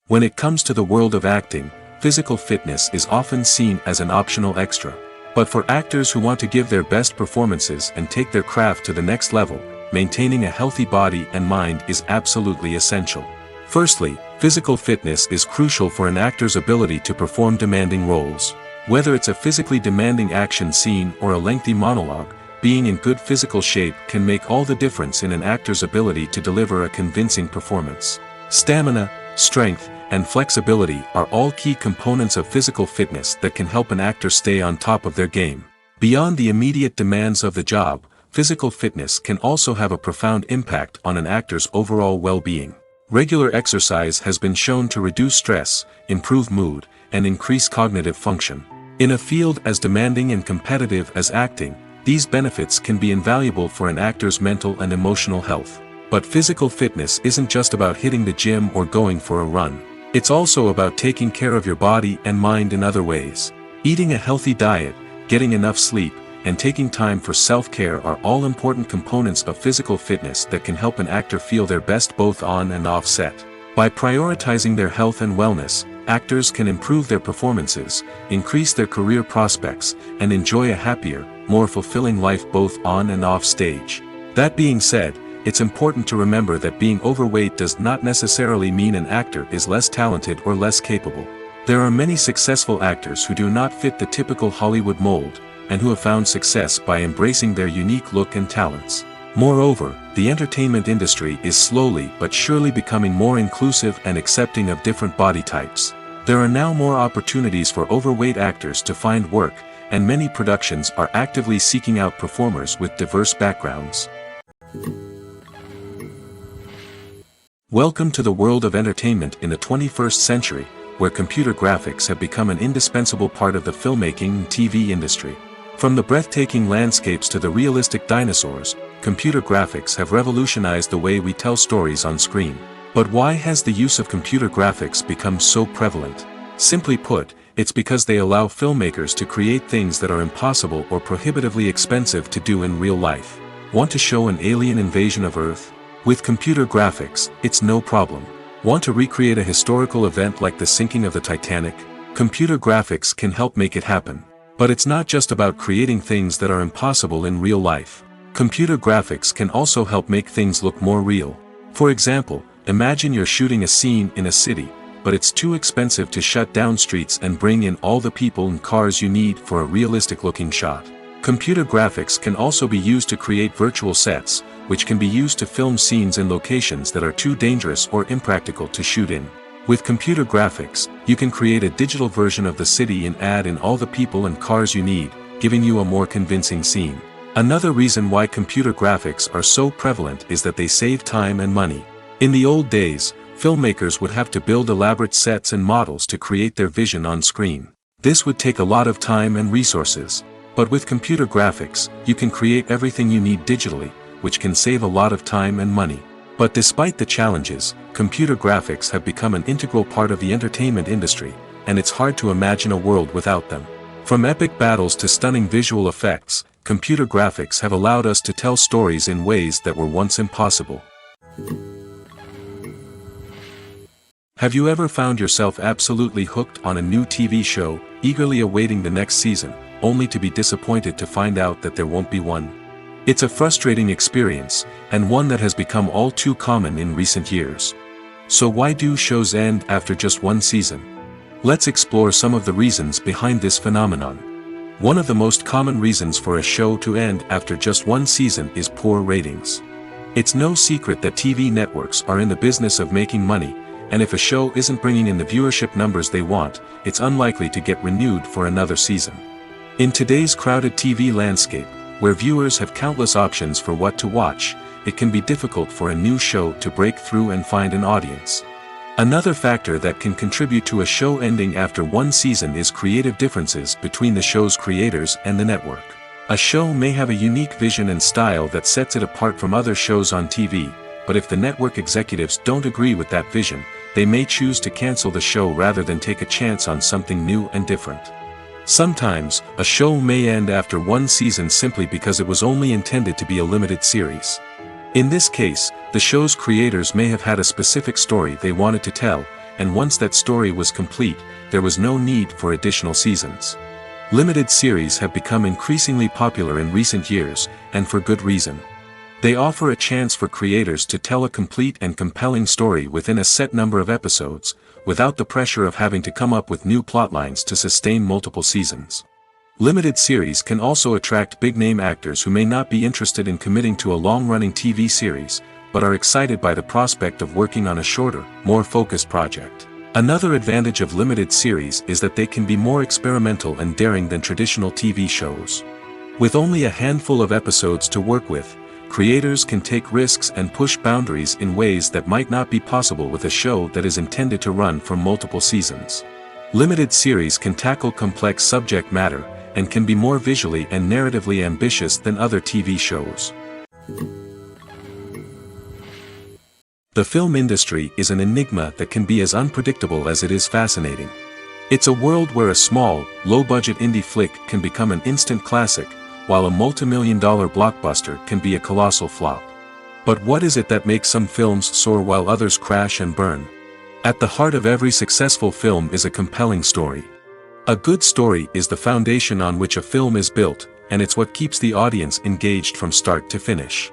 Speaker 1: When it comes to the world of acting, physical fitness is often seen as an optional extra. But for actors who want to give their best performances and take their craft to the next level, maintaining a healthy body and mind is absolutely essential. Firstly, physical fitness is crucial for an actor's ability to perform demanding roles. Whether it's a physically demanding action scene or a lengthy monologue, being in good physical shape can make all the difference in an actor's ability to deliver a convincing performance. Stamina, strength, and flexibility are all key components of physical fitness that can help an actor stay on top of their game. Beyond the immediate demands of the job, physical fitness can also have a profound impact on an actor's overall well-being. Regular exercise has been shown to reduce stress, improve mood, and increase cognitive function. In a field as demanding and competitive as acting, these benefits can be invaluable for an actor's mental and emotional health. But physical fitness isn't just about hitting the gym or going for a run. It's also about taking care of your body and mind in other ways. Eating a healthy diet, getting enough sleep, and taking time for self-care are all important components of physical fitness that can help an actor feel their best both on and off set. By prioritizing their health and wellness, actors can improve their performances, increase their career prospects, and enjoy a happier, more fulfilling life both on and off stage. That being said, it's important to remember that being overweight does not necessarily mean an actor is less talented or less capable. There are many successful actors who do not fit the typical Hollywood mold, and who have found success by embracing their unique look and talents. Moreover, the entertainment industry is slowly but surely becoming more inclusive and accepting of different body types. There are now more opportunities for overweight actors to find work, and many productions are actively seeking out performers with diverse backgrounds. Welcome to the world of entertainment in the 21st century, where computer graphics have become an indispensable part of the filmmaking and TV industry. From the breathtaking landscapes to the realistic dinosaurs, computer graphics have revolutionized the way we tell stories on screen. But why has the use of computer graphics become so prevalent? Simply put, it's because they allow filmmakers to create things that are impossible or prohibitively expensive to do in real life. Want to show an alien invasion of Earth? With computer graphics, it's no problem. Want to recreate a historical event like the sinking of the Titanic? Computer graphics can help make it happen. But it's not just about creating things that are impossible in real life. Computer graphics can also help make things look more real. For example, imagine you're shooting a scene in a city, but it's too expensive to shut down streets and bring in all the people and cars you need for a realistic-looking shot. Computer graphics can also be used to create virtual sets, which can be used to film scenes in locations that are too dangerous or impractical to shoot in. With computer graphics, you can create a digital version of the city and add in all the people and cars you need, giving you a more convincing scene. Another reason why computer graphics are so prevalent is that they save time and money. In the old days, filmmakers would have to build elaborate sets and models to create their vision on screen. This would take a lot of time and resources. But with computer graphics, you can create everything you need digitally, which can save a lot of time and money. But despite the challenges, computer graphics have become an integral part of the entertainment industry, and it's hard to imagine a world without them. From epic battles to stunning visual effects, computer graphics have allowed us to tell stories in ways that were once impossible. Have you ever found yourself absolutely hooked on a new TV show, eagerly awaiting the next season, only to be disappointed to find out that there won't be one? It's a frustrating experience, and one that has become all too common in recent years. So why do shows end after just one season? Let's explore some of the reasons behind this phenomenon. One of the most common reasons for a show to end after just one season is poor ratings. It's no secret that TV networks are in the business of making money, and if a show isn't bringing in the viewership numbers they want, it's unlikely to get renewed for another season. In today's crowded TV landscape, where viewers have countless options for what to watch, it can be difficult for a new show to break through and find an audience. Another factor that can contribute to a show ending after one season is creative differences between the show's creators and the network. A show may have a unique vision and style that sets it apart from other shows on TV, but if the network executives don't agree with that vision, they may choose to cancel the show rather than take a chance on something new and different. Sometimes, a show may end after one season simply because it was only intended to be a limited series. In this case, the show's creators may have had a specific story they wanted to tell, and once that story was complete, there was no need for additional seasons. Limited series have become increasingly popular in recent years, and for good reason. They offer a chance for creators to tell a complete and compelling story within a set number of episodes, without the pressure of having to come up with new plotlines to sustain multiple seasons. Limited series can also attract big-name actors who may not be interested in committing to a long-running TV series, but are excited by the prospect of working on a shorter, more focused project. Another advantage of limited series is that they can be more experimental and daring than traditional TV shows. With only a handful of episodes to work with, creators can take risks and push boundaries in ways that might not be possible with a show that is intended to run for multiple seasons. Limited series can tackle complex subject matter, and can be more visually and narratively ambitious than other TV shows. The film industry is an enigma that can be as unpredictable as it is fascinating. It's a world where a small, low-budget indie flick can become an instant classic, while a multi-million-dollar blockbuster can be a colossal flop. But what is it that makes some films soar while others crash and burn? At the heart of every successful film is a compelling story. A good story is the foundation on which a film is built, and it's what keeps the audience engaged from start to finish.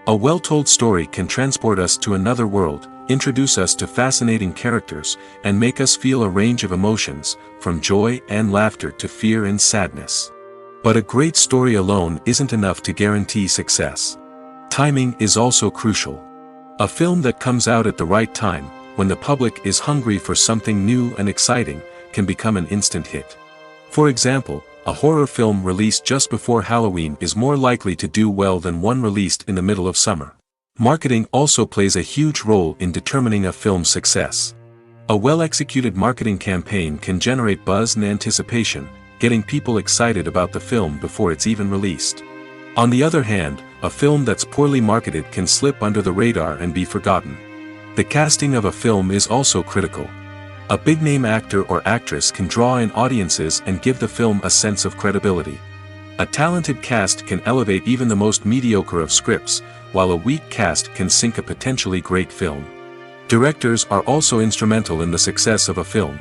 Speaker 1: A well-told story can transport us to another world, introduce us to fascinating characters, and make us feel a range of emotions, from joy and laughter to fear and sadness. But a great story alone isn't enough to guarantee success. Timing is also crucial. A film that comes out at the right time, when the public is hungry for something new and exciting, can become an instant hit. For example, a horror film released just before Halloween is more likely to do well than one released in the middle of summer. Marketing also plays a huge role in determining a film's success. A well-executed marketing campaign can generate buzz and anticipation, getting people excited about the film before it's even released. On the other hand, a film that's poorly marketed can slip under the radar and be forgotten. The casting of a film is also critical. A big-name actor or actress can draw in audiences and give the film a sense of credibility. A talented cast can elevate even the most mediocre of scripts, while a weak cast can sink a potentially great film. Directors are also instrumental in the success of a film.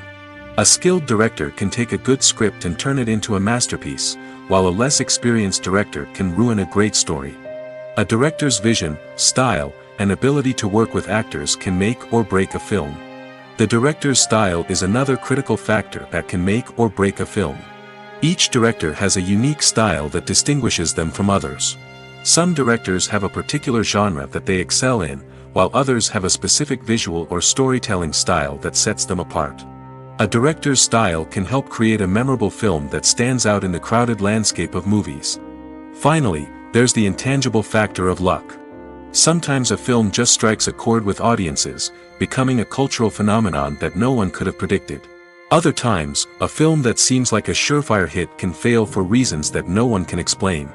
Speaker 1: A skilled director can take a good script and turn it into a masterpiece, while a less experienced director can ruin a great story. A director's vision, style, and ability to work with actors can make or break a film. The director's style is another critical factor that can make or break a film. Each director has a unique style that distinguishes them from others. Some directors have a particular genre that they excel in, while others have a specific visual or storytelling style that sets them apart. A director's style can help create a memorable film that stands out in the crowded landscape of movies. Finally, there's the intangible factor of luck. Sometimes a film just strikes a chord with audiences, becoming a cultural phenomenon that no one could have predicted. Other times, a film that seems like a surefire hit can fail for reasons that no one can explain.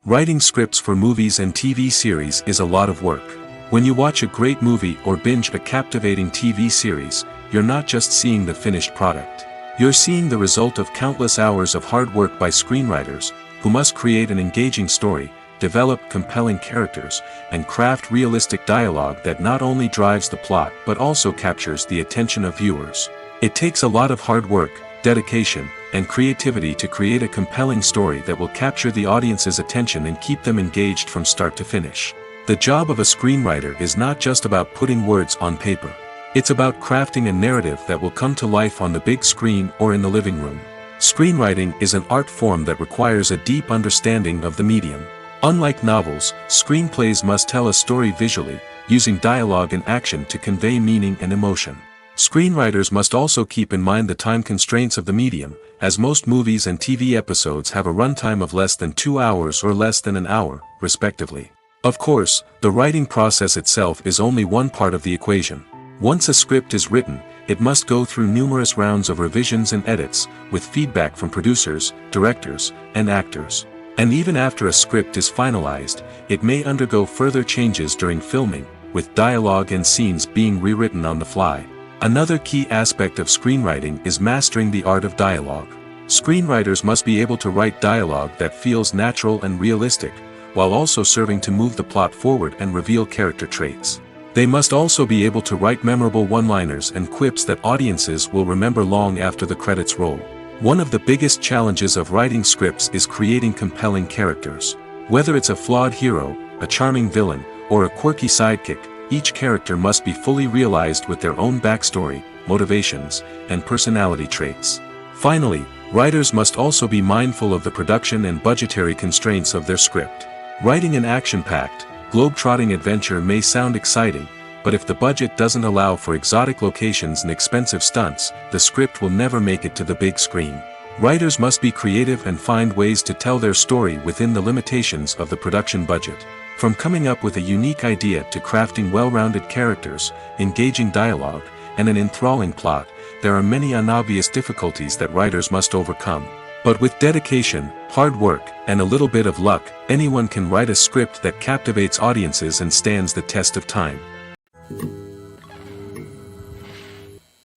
Speaker 1: Writing scripts for movies and TV series is a lot of work. When you watch a great movie or binge a captivating TV series, you're not just seeing the finished product. You're seeing the result of countless hours of hard work by screenwriters, who must create an engaging story, develop compelling characters, and craft realistic dialogue that not only drives the plot but also captures the attention of viewers. It takes a lot of hard work, dedication, and creativity to create a compelling story that will capture the audience's attention and keep them engaged from start to finish. The job of a screenwriter is not just about putting words on paper. It's about crafting a narrative that will come to life on the big screen or in the living room. Screenwriting is an art form that requires a deep understanding of the medium. Unlike novels, screenplays must tell a story visually, using dialogue and action to convey meaning and emotion. Screenwriters must also keep in mind the time constraints of the medium, as most movies and TV episodes have a runtime of less than 2 hours or less than an hour, respectively. Of course, the writing process itself is only one part of the equation. Once a script is written, it must go through numerous rounds of revisions and edits, with feedback from producers, directors, and actors. And even after a script is finalized, it may undergo further changes during filming, with dialogue and scenes being rewritten on the fly. Another key aspect of screenwriting is mastering the art of dialogue. Screenwriters must be able to write dialogue that feels natural and realistic, while also serving to move the plot forward and reveal character traits. They must also be able to write memorable one-liners and quips that audiences will remember long after the credits roll. One of the biggest challenges of writing scripts is creating compelling characters. Whether it's a flawed hero, a charming villain, or a quirky sidekick, each character must be fully realized with their own backstory, motivations, and personality traits. Finally, writers must also be mindful of the production and budgetary constraints of their script. Writing an action-packed, globe-trotting adventure may sound exciting, but if the budget doesn't allow for exotic locations and expensive stunts, the script will never make it to the big screen. Writers must be creative and find ways to tell their story within the limitations of the production budget. From coming up with a unique idea to crafting well-rounded characters, engaging dialogue, and an enthralling plot, there are many unobvious difficulties that writers must overcome. But with dedication, hard work, and a little bit of luck, anyone can write a script that captivates audiences and stands the test of time.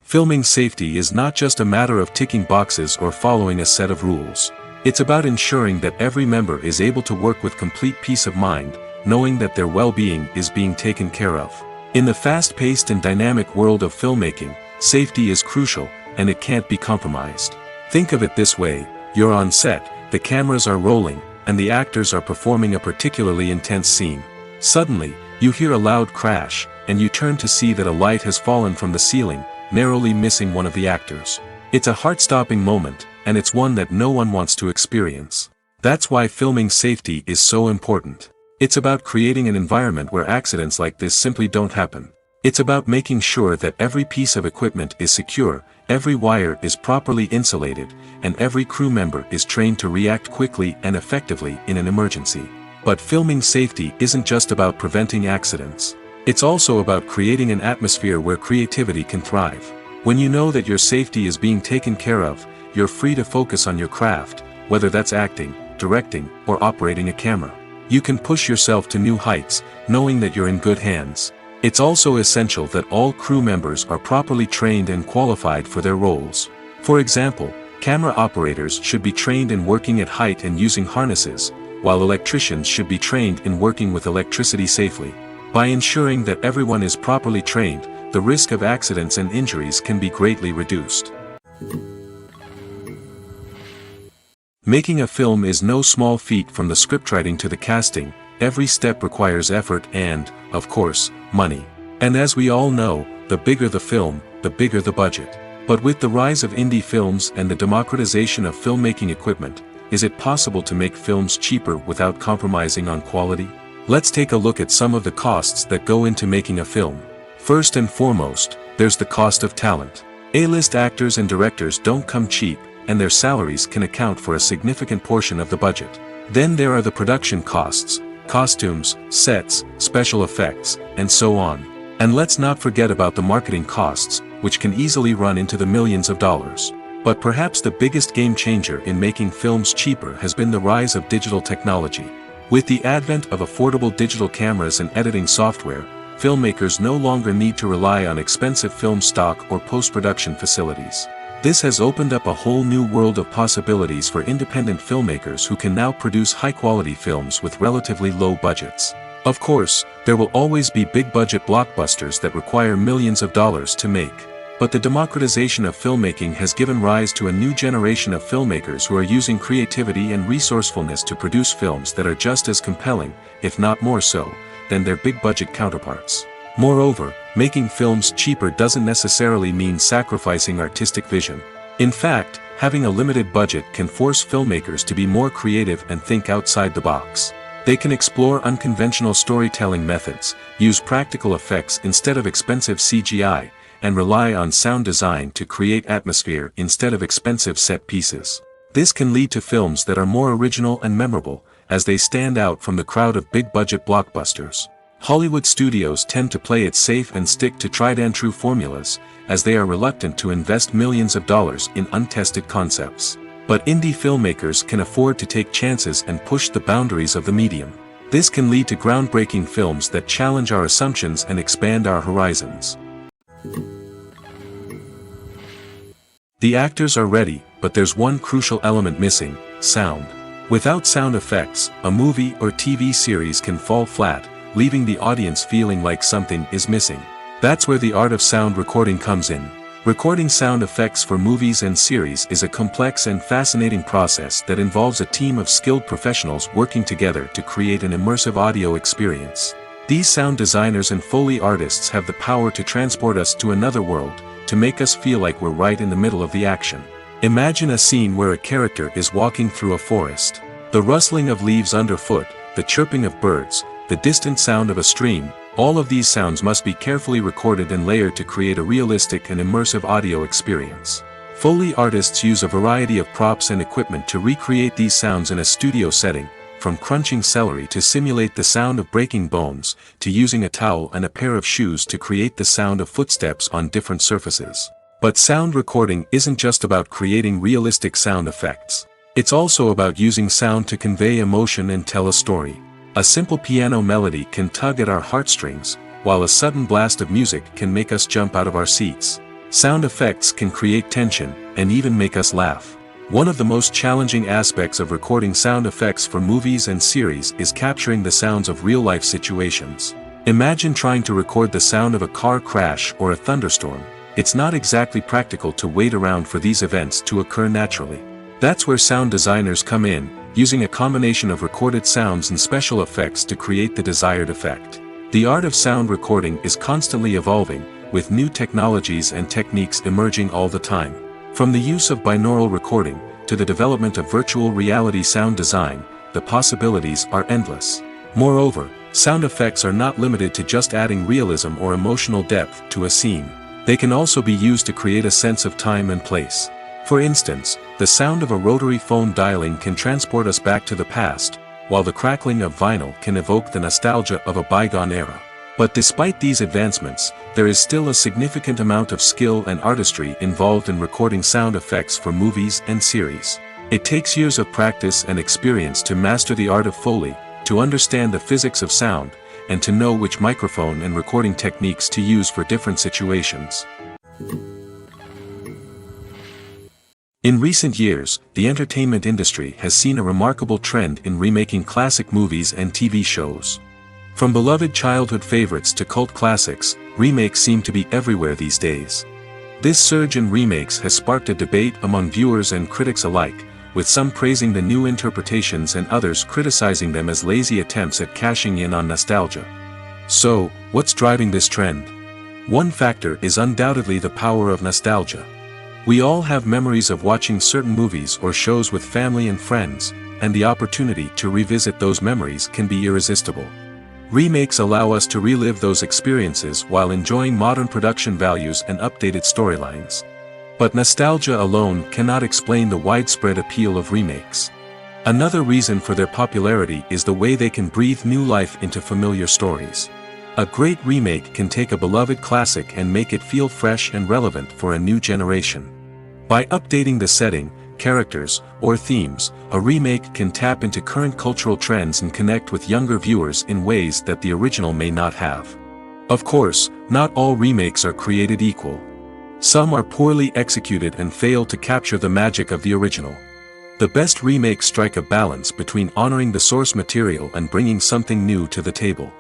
Speaker 1: Filming safety is not just a matter of ticking boxes or following a set of rules. It's about ensuring that every member is able to work with complete peace of mind, knowing that their well-being is being taken care of. In the fast-paced and dynamic world of filmmaking, safety is crucial, and it can't be compromised. Think of it this way: you're on set, the cameras are rolling, and the actors are performing a particularly intense scene. Suddenly, you hear a loud crash, and you turn to see that a light has fallen from the ceiling, narrowly missing one of the actors. It's a heart-stopping moment, and it's one that no one wants to experience. That's why filming safety is so important. It's about creating an environment where accidents like this simply don't happen. It's about making sure that every piece of equipment is secure, every wire is properly insulated, and every crew member is trained to react quickly and effectively in an emergency. But filming safety isn't just about preventing accidents. It's also about creating an atmosphere where creativity can thrive. When you know that your safety is being taken care of, you're free to focus on your craft, whether that's acting, directing, or operating a camera. You can push yourself to new heights, knowing that you're in good hands. It's also essential that all crew members are properly trained and qualified for their roles. For example, camera operators should be trained in working at height and using harnesses, while electricians should be trained in working with electricity safely. By ensuring that everyone is properly trained, the risk of accidents and injuries can be greatly reduced. Making a film is no small feat. From the scriptwriting to the casting, every step requires effort and, of course, money. And as we all know, the bigger the film, the bigger the budget. But with the rise of indie films and the democratization of filmmaking equipment, is it possible to make films cheaper without compromising on quality? Let's take a look at some of the costs that go into making a film. First and foremost, there's the cost of talent. A-list actors and directors don't come cheap, and their salaries can account for a significant portion of the budget. Then there are the production costs, costumes, sets, special effects, and so on. And let's not forget about the marketing costs, which can easily run into the millions of dollars. But perhaps the biggest game changer in making films cheaper has been the rise of digital technology. With the advent of affordable digital cameras and editing software, filmmakers no longer need to rely on expensive film stock or post-production facilities. This has opened up a whole new world of possibilities for independent filmmakers who can now produce high-quality films with relatively low budgets. Of course, there will always be big-budget blockbusters that require millions of dollars to make. But the democratization of filmmaking has given rise to a new generation of filmmakers who are using creativity and resourcefulness to produce films that are just as compelling, if not more so, than their big-budget counterparts. Moreover, making films cheaper doesn't necessarily mean sacrificing artistic vision. In fact, having a limited budget can force filmmakers to be more creative and think outside the box. They can explore unconventional storytelling methods, use practical effects instead of expensive CGI, and rely on sound design to create atmosphere instead of expensive set pieces. This can lead to films that are more original and memorable, as they stand out from the crowd of big-budget blockbusters. Hollywood studios tend to play it safe and stick to tried-and-true formulas, as they are reluctant to invest millions of dollars in untested concepts. But indie filmmakers can afford to take chances and push the boundaries of the medium. This can lead to groundbreaking films that challenge our assumptions and expand our horizons. The actors are ready, but there's one crucial element missing: sound. Without sound effects, a movie or TV series can fall flat, leaving the audience feeling like something is missing. That's where the art of sound recording comes in. Recording sound effects for movies and series is a complex and fascinating process that involves a team of skilled professionals working together to create an immersive audio experience. These sound designers and Foley artists have the power to transport us to another world, to make us feel like we're right in the middle of the action. Imagine a scene where a character is walking through a forest. The rustling of leaves underfoot, the chirping of birds, the distant sound of a stream, all of these sounds must be carefully recorded and layered to create a realistic and immersive audio experience. Foley artists use a variety of props and equipment to recreate these sounds in a studio setting, from crunching celery to simulate the sound of breaking bones, to using a towel and a pair of shoes to create the sound of footsteps on different surfaces. But sound recording isn't just about creating realistic sound effects. It's also about using sound to convey emotion and tell a story. A simple piano melody can tug at our heartstrings, while a sudden blast of music can make us jump out of our seats. Sound effects can create tension, and even make us laugh. One of the most challenging aspects of recording sound effects for movies and series is capturing the sounds of real-life situations. Imagine trying to record the sound of a car crash or a thunderstorm. It's not exactly practical to wait around for these events to occur naturally. That's where sound designers come in, using a combination of recorded sounds and special effects to create the desired effect. The art of sound recording is constantly evolving, with new technologies and techniques emerging all the time. From the use of binaural recording, to the development of virtual reality sound design, the possibilities are endless. Moreover, sound effects are not limited to just adding realism or emotional depth to a scene. They can also be used to create a sense of time and place. For instance, the sound of a rotary phone dialing can transport us back to the past, while the crackling of vinyl can evoke the nostalgia of a bygone era. But despite these advancements, there is still a significant amount of skill and artistry involved in recording sound effects for movies and series. It takes years of practice and experience to master the art of Foley, to understand the physics of sound, and to know which microphone and recording techniques to use for different situations. In recent years, the entertainment industry has seen a remarkable trend in remaking classic movies and TV shows. From beloved childhood favorites to cult classics, remakes seem to be everywhere these days. This surge in remakes has sparked a debate among viewers and critics alike, with some praising the new interpretations and others criticizing them as lazy attempts at cashing in on nostalgia. So, what's driving this trend? One factor is undoubtedly the power of nostalgia. We all have memories of watching certain movies or shows with family and friends, and the opportunity to revisit those memories can be irresistible. Remakes allow us to relive those experiences while enjoying modern production values and updated storylines. But nostalgia alone cannot explain the widespread appeal of remakes. Another reason for their popularity is the way they can breathe new life into familiar stories. A great remake can take a beloved classic and make it feel fresh and relevant for a new generation. By updating the setting, characters, or themes, a remake can tap into current cultural trends and connect with younger viewers in ways that the original may not have. Of course, not all remakes are created equal. Some are poorly executed and fail to capture the magic of the original. The best remakes strike a balance between honoring the source material and bringing something new to the table.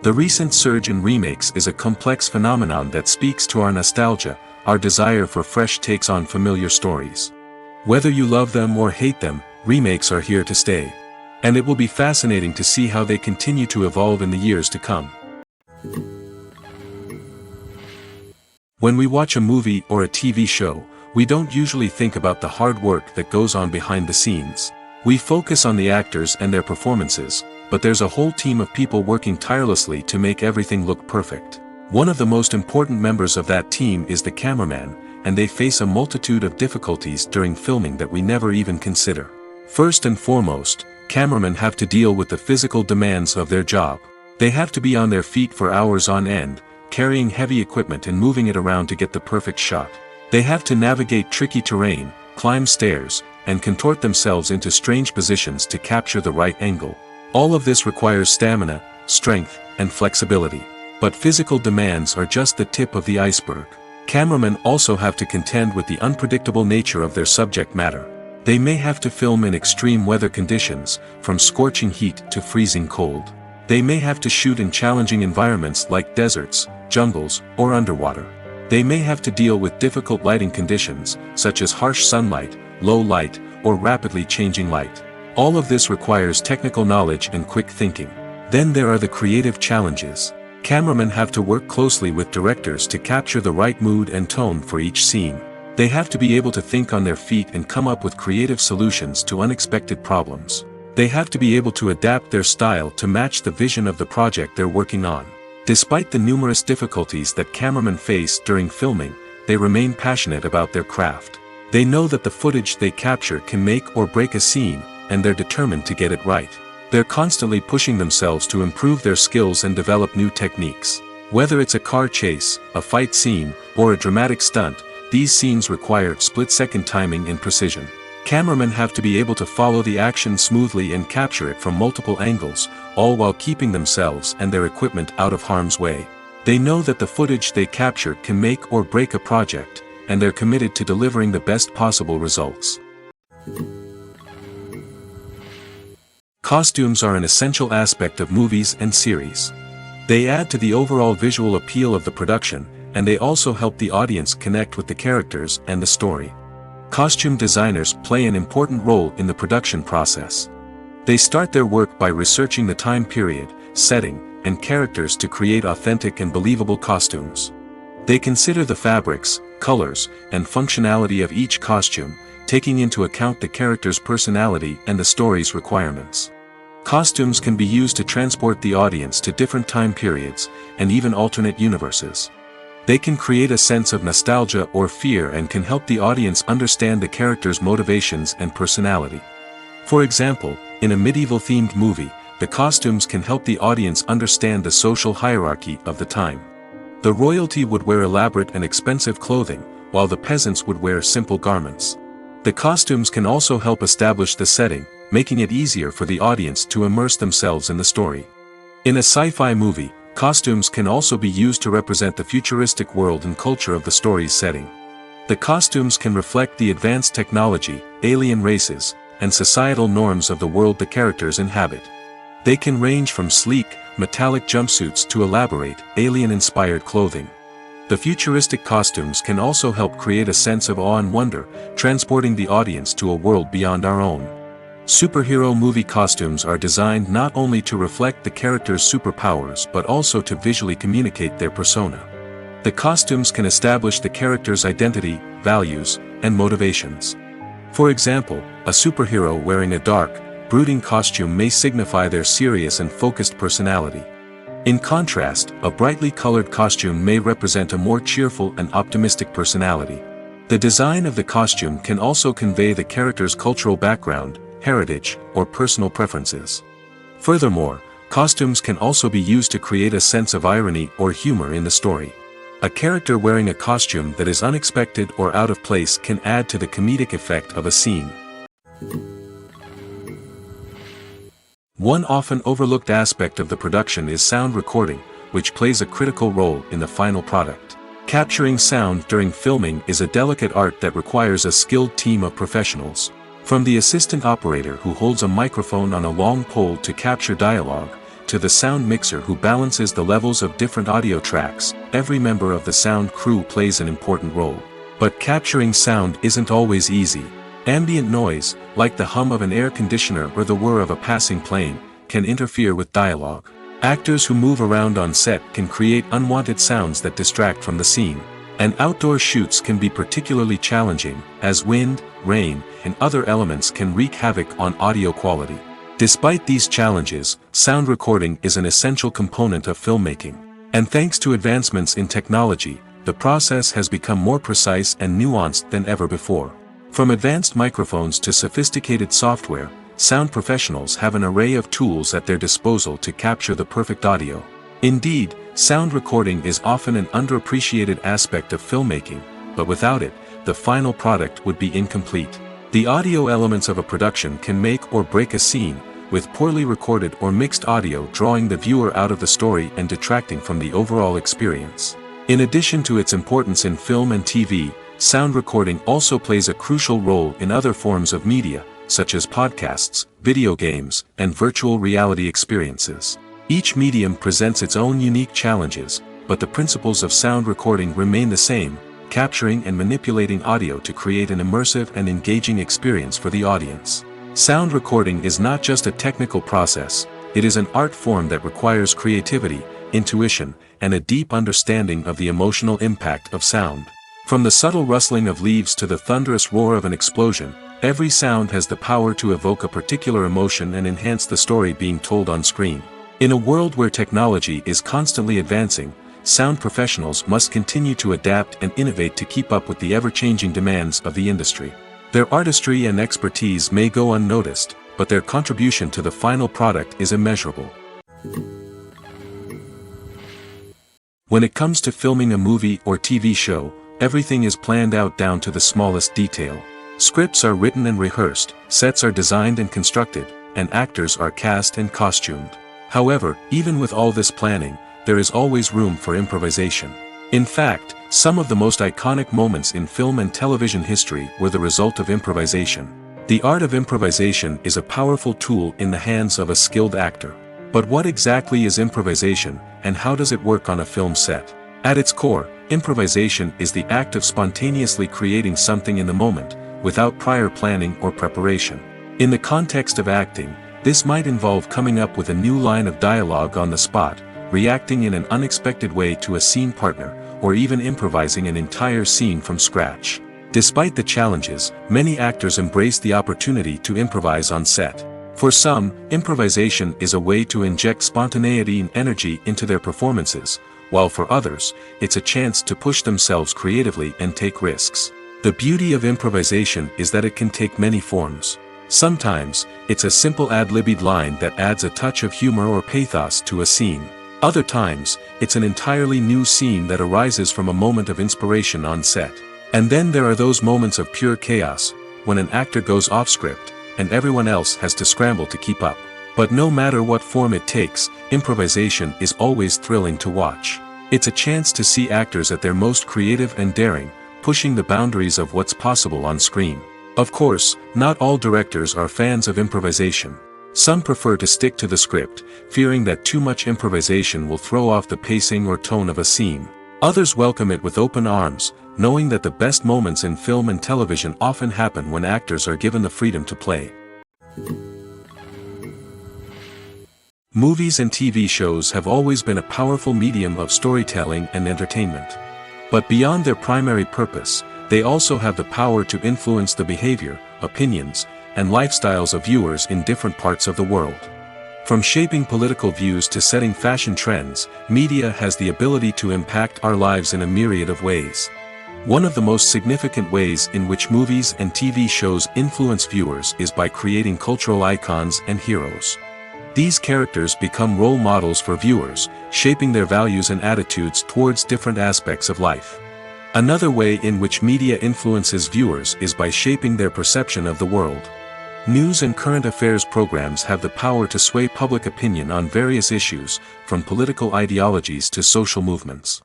Speaker 1: The recent surge in remakes is a complex phenomenon that speaks to our nostalgia, our desire for fresh takes on familiar stories. Whether you love them or hate them, remakes are here to stay. And it will be fascinating to see how they continue to evolve in the years to come. When we watch a movie or a TV show, we don't usually think about the hard work that goes on behind the scenes. We focus on the actors and their performances, but there's a whole team of people working tirelessly to make everything look perfect. One of the most important members of that team is the cameraman, and they face a multitude of difficulties during filming that we never even consider. First and foremost, cameramen have to deal with the physical demands of their job. They have to be on their feet for hours on end, carrying heavy equipment and moving it around to get the perfect shot. They have to navigate tricky terrain, climb stairs, and contort themselves into strange positions to capture the right angle. All of this requires stamina, strength, and flexibility. But physical demands are just the tip of the iceberg. Cameramen also have to contend with the unpredictable nature of their subject matter. They may have to film in extreme weather conditions, from scorching heat to freezing cold. They may have to shoot in challenging environments like deserts, jungles, or underwater. They may have to deal with difficult lighting conditions, such as harsh sunlight, low light, or rapidly changing light. All of this requires technical knowledge and quick thinking. Then there are the creative challenges. Cameramen have to work closely with directors to capture the right mood and tone for each scene. They have to be able to think on their feet and come up with creative solutions to unexpected problems. They have to be able to adapt their style to match the vision of the project they're working on. Despite the numerous difficulties that cameramen face during filming, they remain passionate about their craft. They know that the footage they capture can make or break a scene, and they're determined to get it right. They're constantly pushing themselves to improve their skills and develop new techniques. Whether it's a car chase, a fight scene, or a dramatic stunt, these scenes require split-second timing and precision. Cameramen have to be able to follow the action smoothly and capture it from multiple angles, all while keeping themselves and their equipment out of harm's way. They know that the footage they capture can make or break a project, and they're committed to delivering the best possible results. Costumes are an essential aspect of movies and series. They add to the overall visual appeal of the production, and they also help the audience connect with the characters and the story. Costume designers play an important role in the production process. They start their work by researching the time period, setting, and characters to create authentic and believable costumes. They consider the fabrics, colors, and functionality of each costume, taking into account the character's personality and the story's requirements. Costumes can be used to transport the audience to different time periods, and even alternate universes. They can create a sense of nostalgia or fear and can help the audience understand the character's motivations and personality. For example, in a medieval-themed movie, the costumes can help the audience understand the social hierarchy of the time. The royalty would wear elaborate and expensive clothing, while the peasants would wear simple garments. The costumes can also help establish the setting, making it easier for the audience to immerse themselves in the story. In a sci-fi movie, costumes can also be used to represent the futuristic world and culture of the story's setting. The costumes can reflect the advanced technology, alien races, and societal norms of the world the characters inhabit. They can range from sleek, metallic jumpsuits to elaborate, alien-inspired clothing. The futuristic costumes can also help create a sense of awe and wonder, transporting the audience to a world beyond our own. Superhero movie costumes are designed not only to reflect the character's superpowers but also to visually communicate their persona. The costumes can establish the character's identity, values, and motivations. For example, a superhero wearing a dark, brooding costume may signify their serious and focused personality. In contrast, a brightly colored costume may represent a more cheerful and optimistic personality. The design of the costume can also convey the character's cultural background, heritage, or personal preferences. Furthermore, costumes can also be used to create a sense of irony or humor in the story. A character wearing a costume that is unexpected or out of place can add to the comedic effect of a scene. One often overlooked aspect of the production is sound recording, which plays a critical role in the final product. Capturing sound during filming is a delicate art that requires a skilled team of professionals. From the assistant operator who holds a microphone on a long pole to capture dialogue, to the sound mixer who balances the levels of different audio tracks, every member of the sound crew plays an important role. But capturing sound isn't always easy. Ambient noise, like the hum of an air conditioner or the whir of a passing plane, can interfere with dialogue. Actors who move around on set can create unwanted sounds that distract from the scene. And outdoor shoots can be particularly challenging, as wind, rain, and other elements can wreak havoc on audio quality. Despite these challenges, sound recording is an essential component of filmmaking. And thanks to advancements in technology, the process has become more precise and nuanced than ever before. From advanced microphones to sophisticated software, sound professionals have an array of tools at their disposal to capture the perfect audio. Indeed, sound recording is often an underappreciated aspect of filmmaking, but without it, the final product would be incomplete. The audio elements of a production can make or break a scene, with poorly recorded or mixed audio drawing the viewer out of the story and detracting from the overall experience. In addition to its importance in film and TV, sound recording also plays a crucial role in other forms of media, such as podcasts, video games, and virtual reality experiences. Each medium presents its own unique challenges, but the principles of sound recording remain the same, capturing and manipulating audio to create an immersive and engaging experience for the audience. Sound recording is not just a technical process, it is an art form that requires creativity, intuition, and a deep understanding of the emotional impact of sound. From the subtle rustling of leaves to the thunderous roar of an explosion, every sound has the power to evoke a particular emotion and enhance the story being told on screen. In a world where technology is constantly advancing, sound professionals must continue to adapt and innovate to keep up with the ever-changing demands of the industry. Their artistry and expertise may go unnoticed, but their contribution to the final product is immeasurable. When it comes to filming a movie or TV show, everything is planned out down to the smallest detail. Scripts are written and rehearsed, sets are designed and constructed, and actors are cast and costumed. However, even with all this planning, there is always room for improvisation. In fact, some of the most iconic moments in film and television history were the result of improvisation. The art of improvisation is a powerful tool in the hands of a skilled actor. But what exactly is improvisation, and how does it work on a film set? At its core, improvisation is the act of spontaneously creating something in the moment, without prior planning or preparation. In the context of acting, this might involve coming up with a new line of dialogue on the spot, reacting in an unexpected way to a scene partner, or even improvising an entire scene from scratch. Despite the challenges, many actors embrace the opportunity to improvise on set. For some, improvisation is a way to inject spontaneity and energy into their performances, while for others, it's a chance to push themselves creatively and take risks. The beauty of improvisation is that it can take many forms. Sometimes, it's a simple ad-libbed line that adds a touch of humor or pathos to a scene. Other times, it's an entirely new scene that arises from a moment of inspiration on set. And then there are those moments of pure chaos, when an actor goes off script, and everyone else has to scramble to keep up. But no matter what form it takes, improvisation is always thrilling to watch. It's a chance to see actors at their most creative and daring, pushing the boundaries of what's possible on screen. Of course, not all directors are fans of improvisation. Some prefer to stick to the script, fearing that too much improvisation will throw off the pacing or tone of a scene. Others welcome it with open arms, knowing that the best moments in film and television often happen when actors are given the freedom to play. Movies and TV shows have always been a powerful medium of storytelling and entertainment. But beyond their primary purpose, they also have the power to influence the behavior, opinions, and lifestyles of viewers in different parts of the world. From shaping political views to setting fashion trends, media has the ability to impact our lives in a myriad of ways. One of the most significant ways in which movies and TV shows influence viewers is by creating cultural icons and heroes. These characters become role models for viewers, shaping their values and attitudes towards different aspects of life. Another way in which media influences viewers is by shaping their perception of the world. News and current affairs programs have the power to sway public opinion on various issues, from political ideologies to social movements.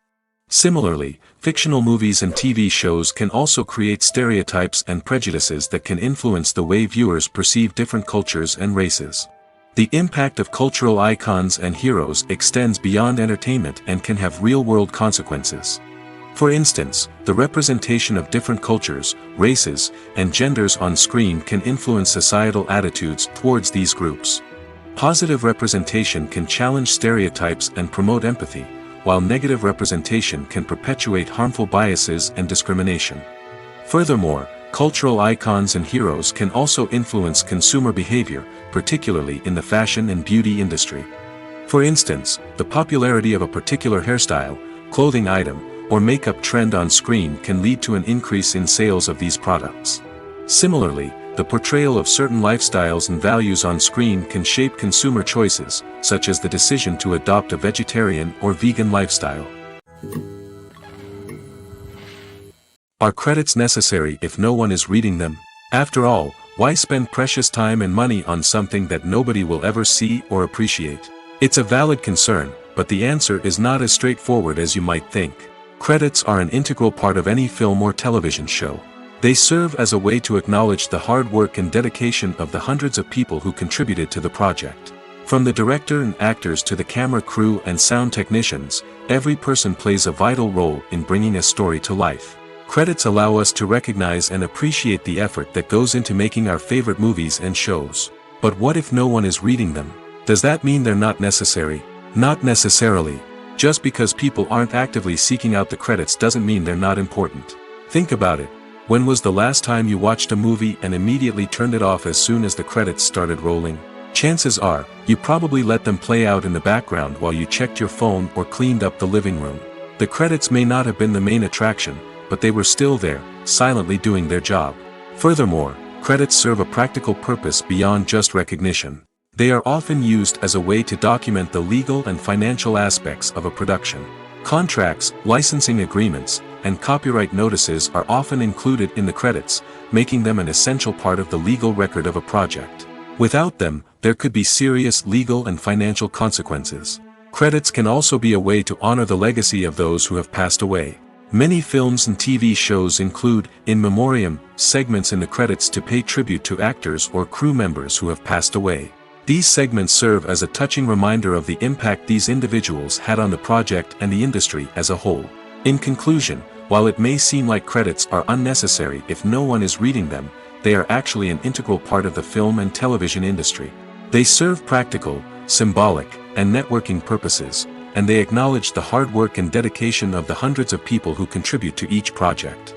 Speaker 1: Similarly, fictional movies and TV shows can also create stereotypes and prejudices that can influence the way viewers perceive different cultures and races. The impact of cultural icons and heroes extends beyond entertainment and can have real-world consequences. For instance, the representation of different cultures, races, and genders on screen can influence societal attitudes towards these groups. Positive representation can challenge stereotypes and promote empathy, while negative representation can perpetuate harmful biases and discrimination. Furthermore, cultural icons and heroes can also influence consumer behavior, particularly in the fashion and beauty industry. For instance, the popularity of a particular hairstyle, clothing item, or makeup trend on screen can lead to an increase in sales of these products. Similarly, the portrayal of certain lifestyles and values on screen can shape consumer choices, such as the decision to adopt a vegetarian or vegan lifestyle. Are credits necessary if no one is reading them? After all, why spend precious time and money on something that nobody will ever see or appreciate? It's a valid concern, but the answer is not as straightforward as you might think. Credits are an integral part of any film or television show. They serve as a way to acknowledge the hard work and dedication of the hundreds of people who contributed to the project. From the director and actors to the camera crew and sound technicians, every person plays a vital role in bringing a story to life. Credits allow us to recognize and appreciate the effort that goes into making our favorite movies and shows. But what if no one is reading them? Does that mean they're not necessary? Not necessarily. Just because people aren't actively seeking out the credits doesn't mean they're not important. Think about it. When was the last time you watched a movie and immediately turned it off as soon as the credits started rolling? Chances are, you probably let them play out in the background while you checked your phone or cleaned up the living room. The credits may not have been the main attraction, but they were still there, silently doing their job. Furthermore, credits serve a practical purpose beyond just recognition. They are often used as a way to document the legal and financial aspects of a production. Contracts, licensing agreements, and copyright notices are often included in the credits, making them an essential part of the legal record of a project. Without them, there could be serious legal and financial consequences. Credits can also be a way to honor the legacy of those who have passed away. Many films and TV shows include, in memoriam, segments in the credits to pay tribute to actors or crew members who have passed away. These segments serve as a touching reminder of the impact these individuals had on the project and the industry as a whole. In conclusion, while it may seem like credits are unnecessary if no one is reading them, they are actually an integral part of the film and television industry. They serve practical, symbolic, and networking purposes, and they acknowledge the hard work and dedication of the hundreds of people who contribute to each project.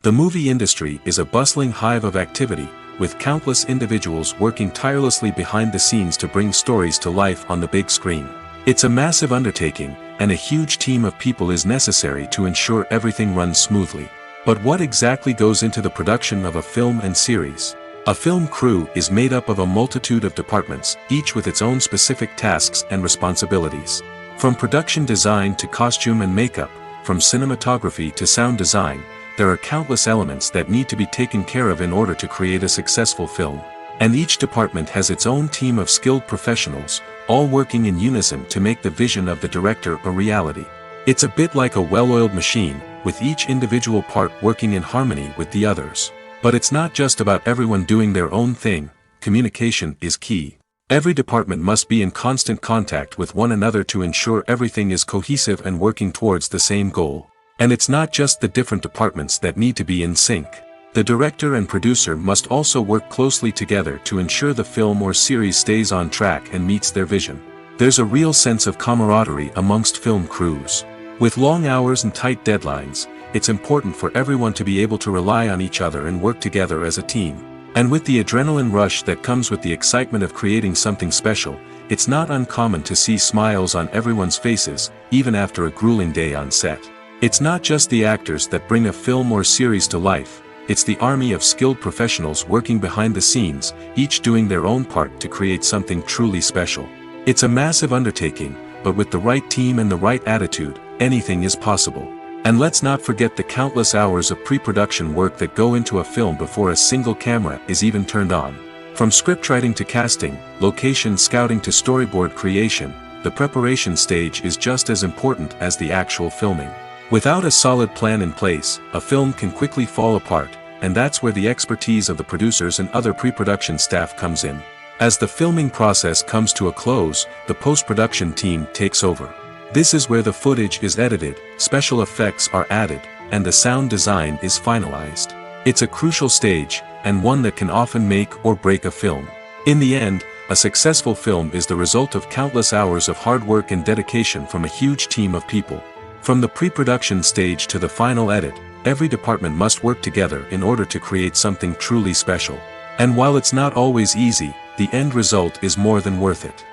Speaker 1: The movie industry is a bustling hive of activity, with countless individuals working tirelessly behind the scenes to bring stories to life on the big screen. It's a massive undertaking, and a huge team of people is necessary to ensure everything runs smoothly. But what exactly goes into the production of a film and series? A film crew is made up of a multitude of departments, each with its own specific tasks and responsibilities. From production design to costume and makeup, from cinematography to sound design, there are countless elements that need to be taken care of in order to create a successful film. And each department has its own team of skilled professionals, all working in unison to make the vision of the director a reality. It's a bit like a well-oiled machine, with each individual part working in harmony with the others. But it's not just about everyone doing their own thing. Communication is key. Every department must be in constant contact with one another to ensure everything is cohesive and working towards the same goal. And it's not just the different departments that need to be in sync. The director and producer must also work closely together to ensure the film or series stays on track and meets their vision. There's a real sense of camaraderie amongst film crews. With long hours and tight deadlines, it's important for everyone to be able to rely on each other and work together as a team. And with the adrenaline rush that comes with the excitement of creating something special, it's not uncommon to see smiles on everyone's faces, even after a grueling day on set. It's not just the actors that bring a film or series to life. It's the army of skilled professionals working behind the scenes, each doing their own part to create something truly special. It's a massive undertaking, but with the right team and the right attitude, anything is possible. And let's not forget the countless hours of pre-production work that go into a film before a single camera is even turned on. From scriptwriting to casting, location scouting to storyboard creation, the preparation stage is just as important as the actual filming. Without a solid plan in place, a film can quickly fall apart, and that's where the expertise of the producers and other pre-production staff comes in. As the filming process comes to a close, the post-production team takes over. This is where the footage is edited, special effects are added, and the sound design is finalized. It's a crucial stage, and one that can often make or break a film. In the end, a successful film is the result of countless hours of hard work and dedication from a huge team of people. From the pre-production stage to the final edit, every department must work together in order to create something truly special. And while it's not always easy, the end result is more than worth it.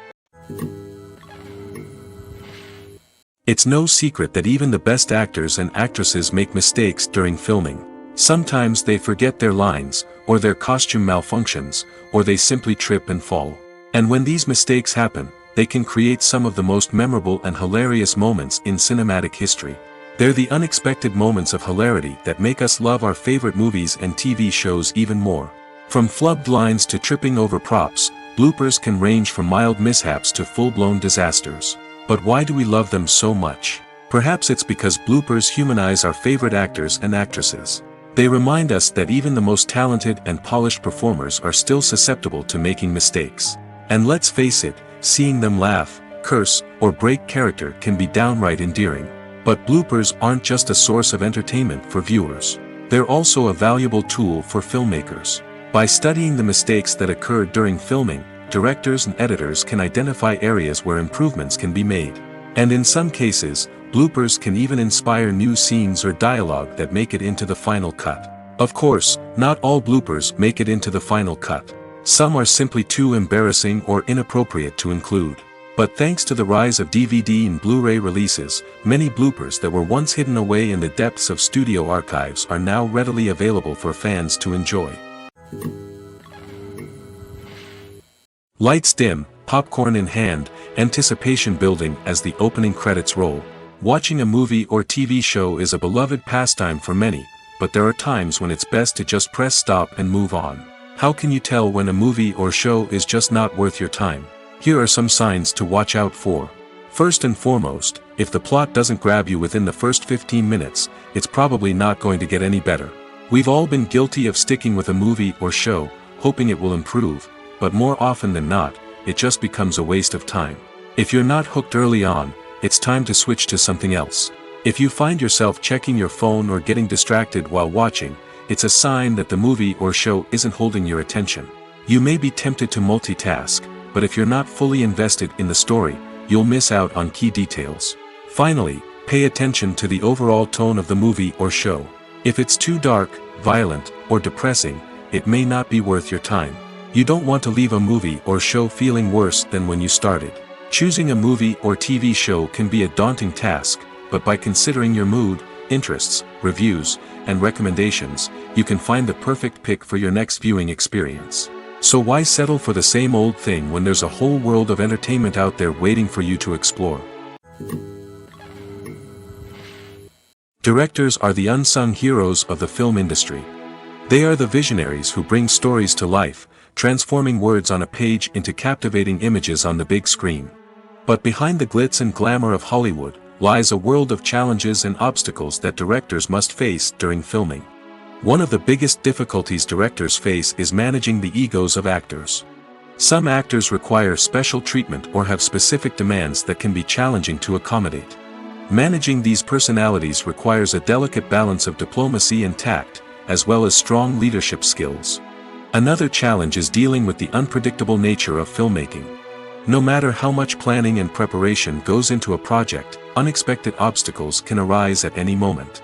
Speaker 1: It's no secret that even the best actors and actresses make mistakes during filming. Sometimes they forget their lines, or their costume malfunctions, or they simply trip and fall. And when these mistakes happen, they can create some of the most memorable and hilarious moments in cinematic history. They're the unexpected moments of hilarity that make us love our favorite movies and TV shows even more. From flubbed lines to tripping over props, bloopers can range from mild mishaps to full-blown disasters. But why do we love them so much? Perhaps it's because bloopers humanize our favorite actors and actresses. They remind us that even the most talented and polished performers are still susceptible to making mistakes. And let's face it, seeing them laugh, curse, or break character can be downright endearing. But bloopers aren't just a source of entertainment for viewers. They're also a valuable tool for filmmakers. By studying the mistakes that occurred during filming, directors and editors can identify areas where improvements can be made. And in some cases, bloopers can even inspire new scenes or dialogue that make it into the final cut. Of course, not all bloopers make it into the final cut. Some are simply too embarrassing or inappropriate to include. But thanks to the rise of DVD and Blu-ray releases, many bloopers that were once hidden away in the depths of studio archives are now readily available for fans to enjoy. Lights dim, popcorn in hand, anticipation building as the opening credits roll. Watching a movie or TV show is a beloved pastime for many, but there are times when it's best to just press stop and move on. How can you tell when a movie or show is just not worth your time? Here are some signs to watch out for. First and foremost, if the plot doesn't grab you within the first 15 minutes, it's probably not going to get any better. We've all been guilty of sticking with a movie or show, hoping it will improve, but more often than not, it just becomes a waste of time. If you're not hooked early on, it's time to switch to something else. If you find yourself checking your phone or getting distracted while watching, it's a sign that the movie or show isn't holding your attention. You may be tempted to multitask, but if you're not fully invested in the story, you'll miss out on key details. Finally, pay attention to the overall tone of the movie or show. If it's too dark, violent, or depressing, it may not be worth your time. You don't want to leave a movie or show feeling worse than when you started. Choosing a movie or TV show can be a daunting task, but by considering your mood, interests, reviews, and recommendations, you can find the perfect pick for your next viewing experience. So why settle for the same old thing when there's a whole world of entertainment out there waiting for you to explore? Directors are the unsung heroes of the film industry. They are the visionaries who bring stories to life, transforming words on a page into captivating images on the big screen. But behind the glitz and glamour of Hollywood, lies a world of challenges and obstacles that directors must face during filming. One of the biggest difficulties directors face is managing the egos of actors. Some actors require special treatment or have specific demands that can be challenging to accommodate. Managing these personalities requires a delicate balance of diplomacy and tact, as well as strong leadership skills. Another challenge is dealing with the unpredictable nature of filmmaking. No matter how much planning and preparation goes into a project, unexpected obstacles can arise at any moment.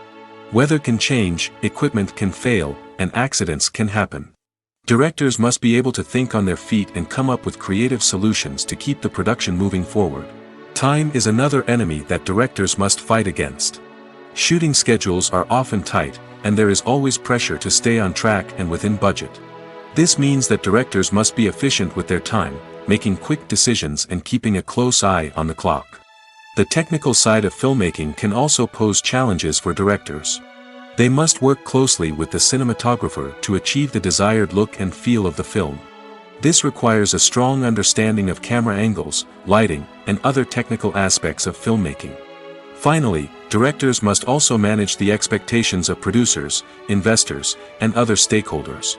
Speaker 1: Weather can change, equipment can fail, and accidents can happen. Directors must be able to think on their feet and come up with creative solutions to keep the production moving forward. Time is another enemy that directors must fight against. Shooting schedules are often tight, and there is always pressure to stay on track and within budget. This means that directors must be efficient with their time, making quick decisions and keeping a close eye on the clock. The technical side of filmmaking can also pose challenges for directors. They must work closely with the cinematographer to achieve the desired look and feel of the film. This requires a strong understanding of camera angles, lighting, and other technical aspects of filmmaking. Finally, directors must also manage the expectations of producers, investors, and other stakeholders.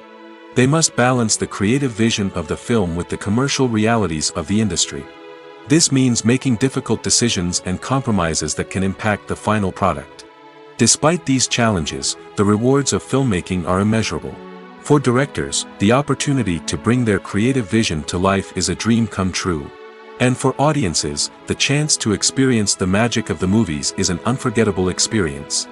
Speaker 1: They must balance the creative vision of the film with the commercial realities of the industry. This means making difficult decisions and compromises that can impact the final product. Despite these challenges, the rewards of filmmaking are immeasurable. For directors, the opportunity to bring their creative vision to life is a dream come true. And for audiences, the chance to experience the magic of the movies is an unforgettable experience.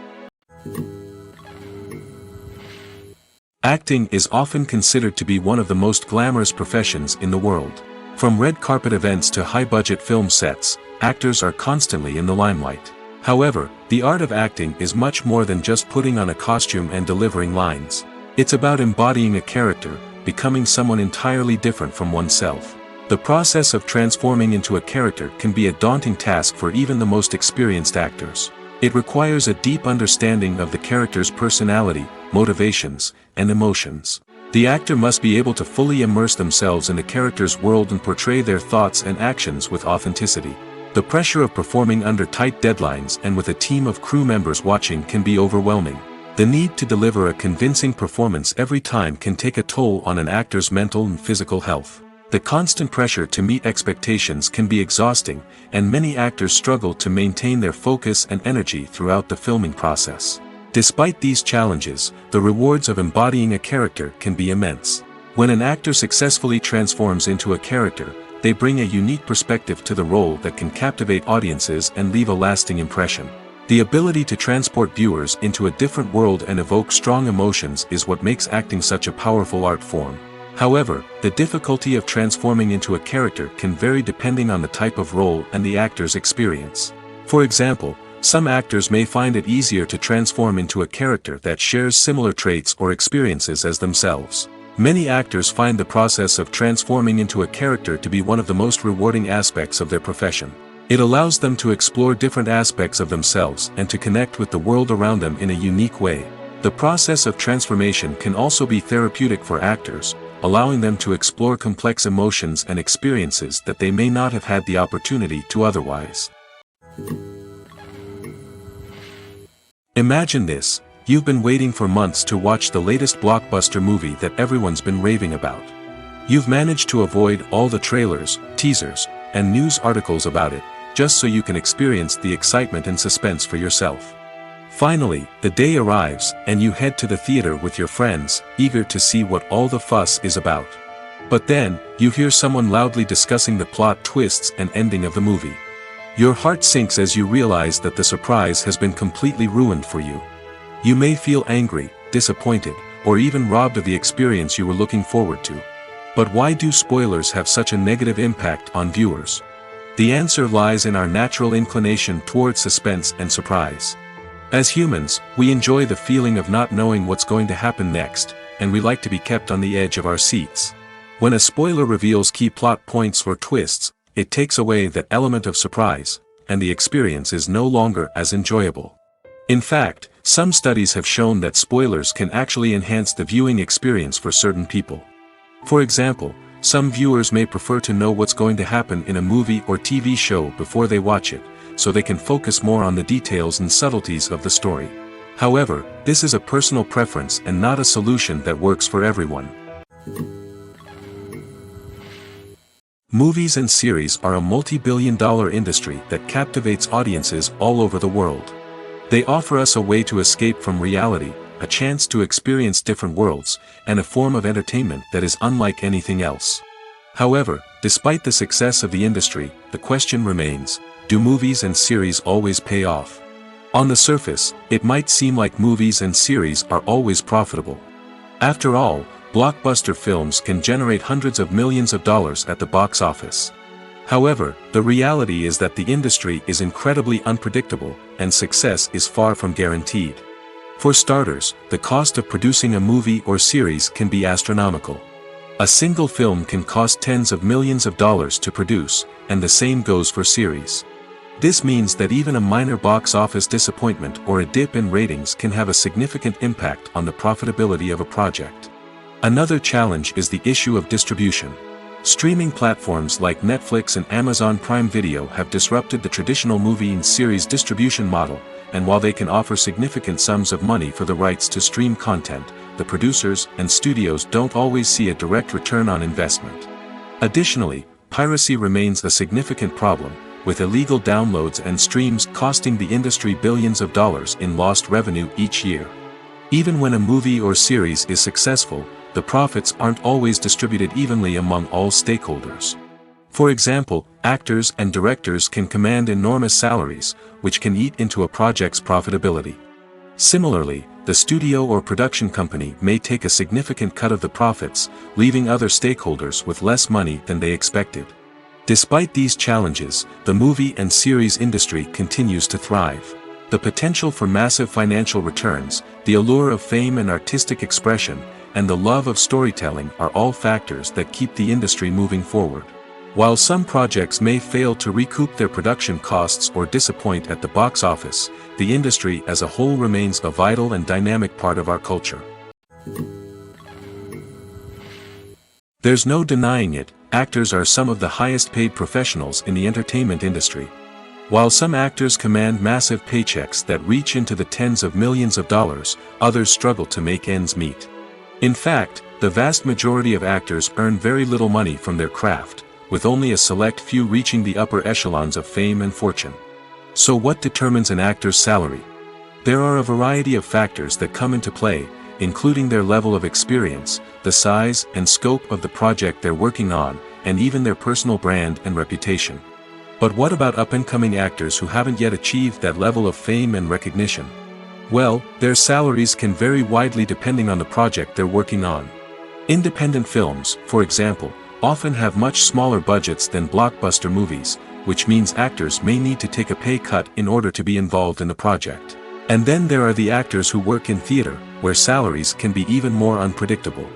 Speaker 1: Acting is often considered to be one of the most glamorous professions in the world. From red carpet events to high-budget film sets, actors are constantly in the limelight. However, the art of acting is much more than just putting on a costume and delivering lines. It's about embodying a character, becoming someone entirely different from oneself. The process of transforming into a character can be a daunting task for even the most experienced actors. It requires a deep understanding of the character's personality, motivations, and emotions. The actor must be able to fully immerse themselves in the character's world and portray their thoughts and actions with authenticity. The pressure of performing under tight deadlines and with a team of crew members watching can be overwhelming. The need to deliver a convincing performance every time can take a toll on an actor's mental and physical health. The constant pressure to meet expectations can be exhausting, and many actors struggle to maintain their focus and energy throughout the filming process. Despite these challenges, the rewards of embodying a character can be immense. When an actor successfully transforms into a character, they bring a unique perspective to the role that can captivate audiences and leave a lasting impression. The ability to transport viewers into a different world and evoke strong emotions is what makes acting such a powerful art form. However, the difficulty of transforming into a character can vary depending on the type of role and the actor's experience. For example, some actors may find it easier to transform into a character that shares similar traits or experiences as themselves. Many actors find the process of transforming into a character to be one of the most rewarding aspects of their profession. It allows them to explore different aspects of themselves and to connect with the world around them in a unique way. The process of transformation can also be therapeutic for actors, allowing them to explore complex emotions and experiences that they may not have had the opportunity to otherwise. Imagine this: you've been waiting for months to watch the latest blockbuster movie that everyone's been raving about. You've managed to avoid all the trailers, teasers, and news articles about it, just so you can experience the excitement and suspense for yourself. Finally, the day arrives, and you head to the theater with your friends, eager to see what all the fuss is about. But then, you hear someone loudly discussing the plot twists and ending of the movie. Your heart sinks as you realize that the surprise has been completely ruined for you. You may feel angry, disappointed, or even robbed of the experience you were looking forward to. But why do spoilers have such a negative impact on viewers? The answer lies in our natural inclination toward suspense and surprise. As humans, we enjoy the feeling of not knowing what's going to happen next, and we like to be kept on the edge of our seats. When a spoiler reveals key plot points or twists, it takes away that element of surprise, and the experience is no longer as enjoyable. In fact, some studies have shown that spoilers can actually enhance the viewing experience for certain people. For example, some viewers may prefer to know what's going to happen in a movie or TV show before they watch it, so they can focus more on the details and subtleties of the story. However, this is a personal preference and not a solution that works for everyone. Movies and series are a multi-billion-dollar industry that captivates audiences all over the world. They offer us a way to escape from reality, a chance to experience different worlds, and a form of entertainment that is unlike anything else. However, despite the success of the industry, the question remains: do movies and series always pay off? On the surface, it might seem like movies and series are always profitable. After all, blockbuster films can generate hundreds of millions of dollars at the box office. However, the reality is that the industry is incredibly unpredictable, and success is far from guaranteed. For starters, the cost of producing a movie or series can be astronomical. A single film can cost tens of millions of dollars to produce, and the same goes for series. This means that even a minor box office disappointment or a dip in ratings can have a significant impact on the profitability of a project. Another challenge is the issue of distribution. Streaming platforms like Netflix and Amazon Prime Video have disrupted the traditional movie and series distribution model, and while they can offer significant sums of money for the rights to stream content, the producers and studios don't always see a direct return on investment. Additionally, piracy remains a significant problem, with illegal downloads and streams costing the industry billions of dollars in lost revenue each year. Even when a movie or series is successful, the profits aren't always distributed evenly among all stakeholders. For example, actors and directors can command enormous salaries, which can eat into a project's profitability. Similarly, the studio or production company may take a significant cut of the profits, leaving other stakeholders with less money than they expected. Despite these challenges, the movie and series industry continues to thrive. The potential for massive financial returns, the allure of fame and artistic expression, and the love of storytelling are all factors that keep the industry moving forward. While some projects may fail to recoup their production costs or disappoint at the box office, the industry as a whole remains a vital and dynamic part of our culture. There's no denying it, actors are some of the highest paid professionals in the entertainment industry. While some actors command massive paychecks that reach into the tens of millions of dollars, others struggle to make ends meet. In fact, the vast majority of actors earn very little money from their craft, with only a select few reaching the upper echelons of fame and fortune. So what determines an actor's salary? There are a variety of factors that come into play, including their level of experience, the size and scope of the project they're working on, and even their personal brand and reputation. But what about up-and-coming actors who haven't yet achieved that level of fame and recognition? Well, their salaries can vary widely depending on the project they're working on. Independent films, for example, often have much smaller budgets than blockbuster movies, which means actors may need to take a pay cut in order to be involved in the project. And then there are the actors who work in theater, where salaries can be even more unpredictable.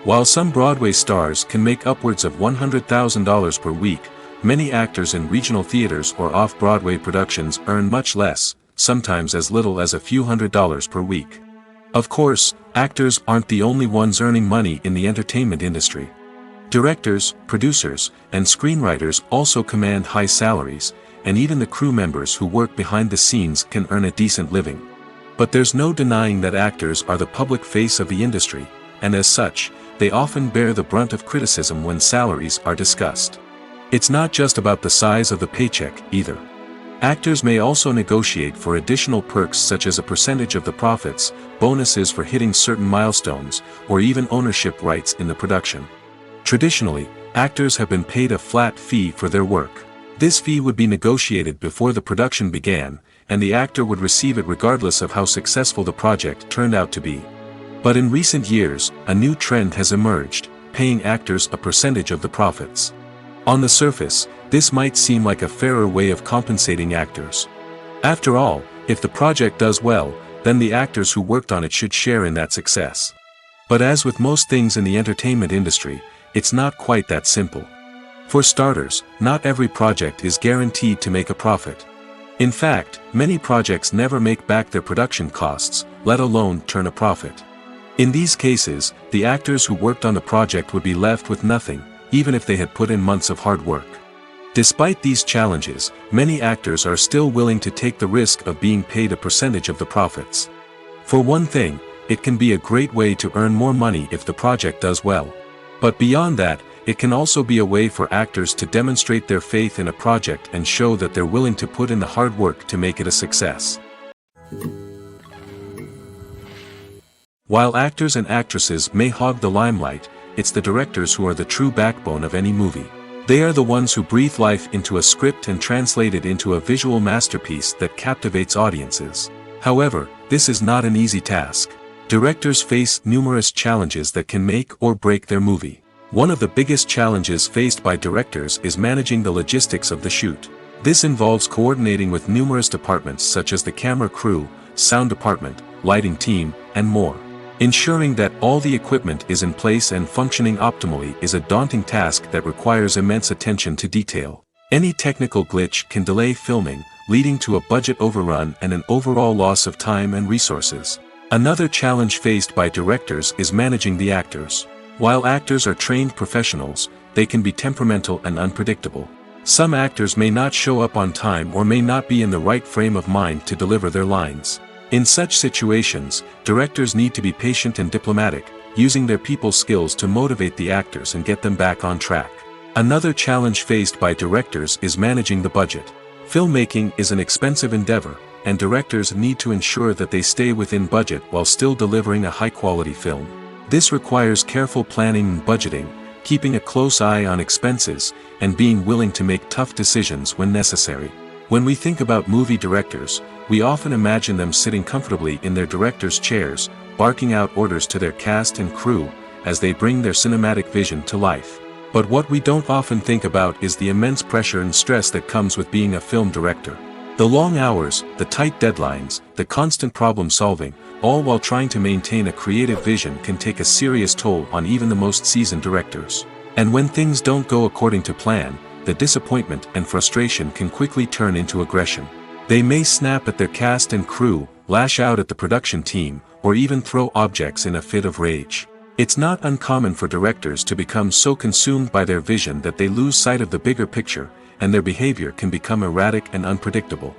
Speaker 1: While some Broadway stars can make upwards of $100,000 per week, many actors in regional theaters or off-Broadway productions earn much less, sometimes as little as a few $100s per week. Of course, actors aren't the only ones earning money in the entertainment industry. Directors, producers, and screenwriters also command high salaries, and even the crew members who work behind the scenes can earn a decent living. But there's no denying that actors are the public face of the industry, and as such, they often bear the brunt of criticism when salaries are discussed. It's not just about the size of the paycheck, either. Actors may also negotiate for additional perks such as a percentage of the profits, bonuses for hitting certain milestones, or even ownership rights in the production. Traditionally, actors have been paid a flat fee for their work. This fee would be negotiated before the production began, and the actor would receive it regardless of how successful the project turned out to be. But in recent years, a new trend has emerged, paying actors a percentage of the profits. On the surface, this might seem like a fairer way of compensating actors. After all, if the project does well, then the actors who worked on it should share in that success. But as with most things in the entertainment industry, it's not quite that simple. For starters, not every project is guaranteed to make a profit. In fact, many projects never make back their production costs, let alone turn a profit. In these cases, the actors who worked on the project would be left with nothing, even if they had put in months of hard work. Despite these challenges, many actors are still willing to take the risk of being paid a percentage of the profits. For one thing, it can be a great way to earn more money if the project does well. But beyond that, it can also be a way for actors to demonstrate their faith in a project and show that they're willing to put in the hard work to make it a success. While actors and actresses may hog the limelight, it's the directors who are the true backbone of any movie. They are the ones who breathe life into a script and translate it into a visual masterpiece that captivates audiences. However, this is not an easy task. Directors face numerous challenges that can make or break their movie. One of the biggest challenges faced by directors is managing the logistics of the shoot. This involves coordinating with numerous departments such as the camera crew, sound department, lighting team, and more. Ensuring that all the equipment is in place and functioning optimally is a daunting task that requires immense attention to detail. Any technical glitch can delay filming, leading to a budget overrun and an overall loss of time and resources. Another challenge faced by directors is managing the actors. While actors are trained professionals, they can be temperamental and unpredictable. Some actors may not show up on time or may not be in the right frame of mind to deliver their lines. In such situations, directors need to be patient and diplomatic, using their people skills to motivate the actors and get them back on track. Another challenge faced by directors is managing the budget. Filmmaking is an expensive endeavor, and directors need to ensure that they stay within budget while still delivering a high-quality film. This requires careful planning and budgeting, keeping a close eye on expenses, and being willing to make tough decisions when necessary. When we think about movie directors, we often imagine them sitting comfortably in their director's chairs, barking out orders to their cast and crew, as they bring their cinematic vision to life. But what we don't often think about is the immense pressure and stress that comes with being a film director. The long hours, the tight deadlines, the constant problem solving, all while trying to maintain a creative vision can take a serious toll on even the most seasoned directors. And when things don't go according to plan, the disappointment and frustration can quickly turn into aggression. They may snap at their cast and crew, lash out at the production team, or even throw objects in a fit of rage. It's not uncommon for directors to become so consumed by their vision that they lose sight of the bigger picture, and their behavior can become erratic and unpredictable.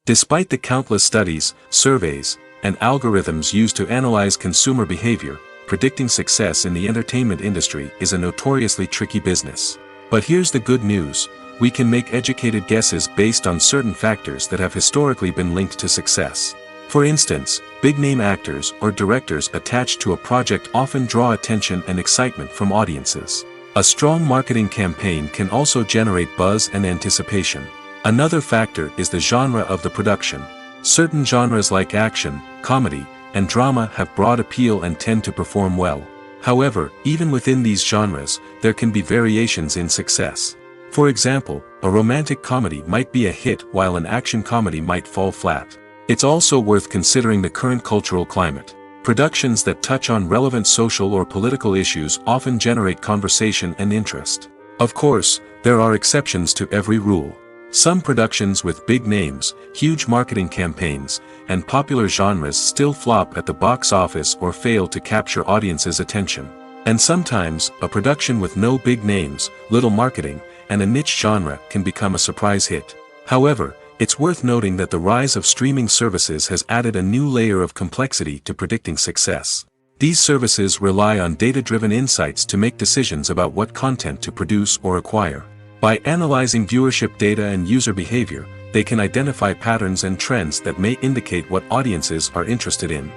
Speaker 1: Despite the countless studies, surveys, and algorithms used to analyze consumer behavior, predicting success in the entertainment industry is a notoriously tricky business. But here's the good news: we can make educated guesses based on certain factors that have historically been linked to success. For instance, big-name actors or directors attached to a project often draw attention and excitement from audiences. A strong marketing campaign can also generate buzz and anticipation. Another factor is the genre of the production. Certain genres like action, comedy, and drama have broad appeal and tend to perform well. However, even within these genres, there can be variations in success. For example, a romantic comedy might be a hit while an action comedy might fall flat. It's also worth considering the current cultural climate. Productions that touch on relevant social or political issues often generate conversation and interest. Of course, there are exceptions to every rule. Some productions with big names, huge marketing campaigns, and popular genres still flop at the box office or fail to capture audiences' attention. And sometimes, a production with no big names, little marketing, and a niche genre can become a surprise hit. However, it's worth noting that the rise of streaming services has added a new layer of complexity to predicting success. These services rely on data-driven insights to make decisions about what content to produce or acquire. By analyzing viewership data and user behavior, they can identify patterns and trends that may indicate what audiences are interested in.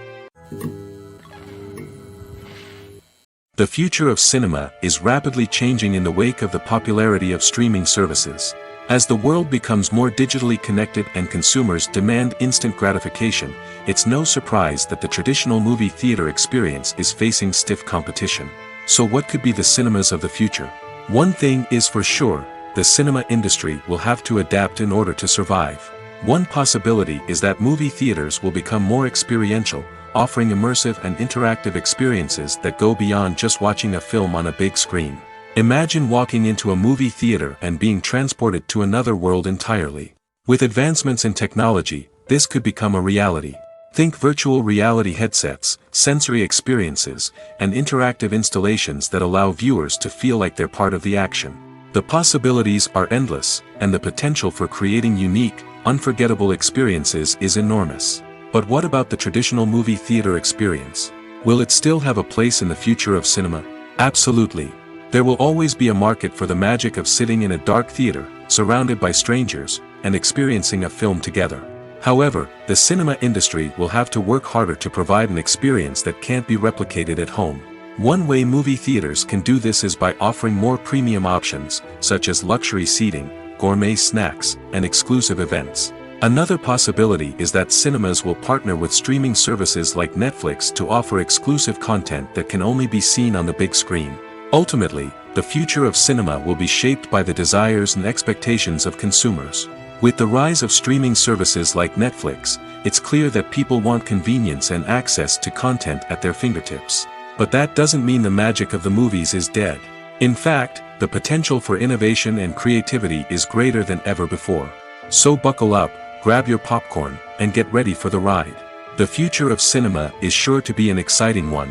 Speaker 1: The future of cinema is rapidly changing in the wake of the popularity of streaming services. As the world becomes more digitally connected and consumers demand instant gratification, it's no surprise that the traditional movie theater experience is facing stiff competition. So what could be the cinemas of the future? One thing is for sure: the cinema industry will have to adapt in order to survive. One possibility is that movie theaters will become more experiential, offering immersive and interactive experiences that go beyond just watching a film on a big screen. Imagine walking into a movie theater and being transported to another world entirely. With advancements in technology, this could become a reality. Think virtual reality headsets, sensory experiences, and interactive installations that allow viewers to feel like they're part of the action. The possibilities are endless, and the potential for creating unique, unforgettable experiences is enormous. But what about the traditional movie theater experience? Will it still have a place in the future of cinema? Absolutely. There will always be a market for the magic of sitting in a dark theater, surrounded by strangers, and experiencing a film together. However, the cinema industry will have to work harder to provide an experience that can't be replicated at home. One way movie theaters can do this is by offering more premium options, such as luxury seating, gourmet snacks, and exclusive events. Another possibility is that cinemas will partner with streaming services like Netflix to offer exclusive content that can only be seen on the big screen. Ultimately, the future of cinema will be shaped by the desires and expectations of consumers. With the rise of streaming services like Netflix, it's clear that people want convenience and access to content at their fingertips. But that doesn't mean the magic of the movies is dead. In fact, the potential for innovation and creativity is greater than ever before. So buckle up, grab your popcorn, and get ready for the ride. The future of cinema is sure to be an exciting one.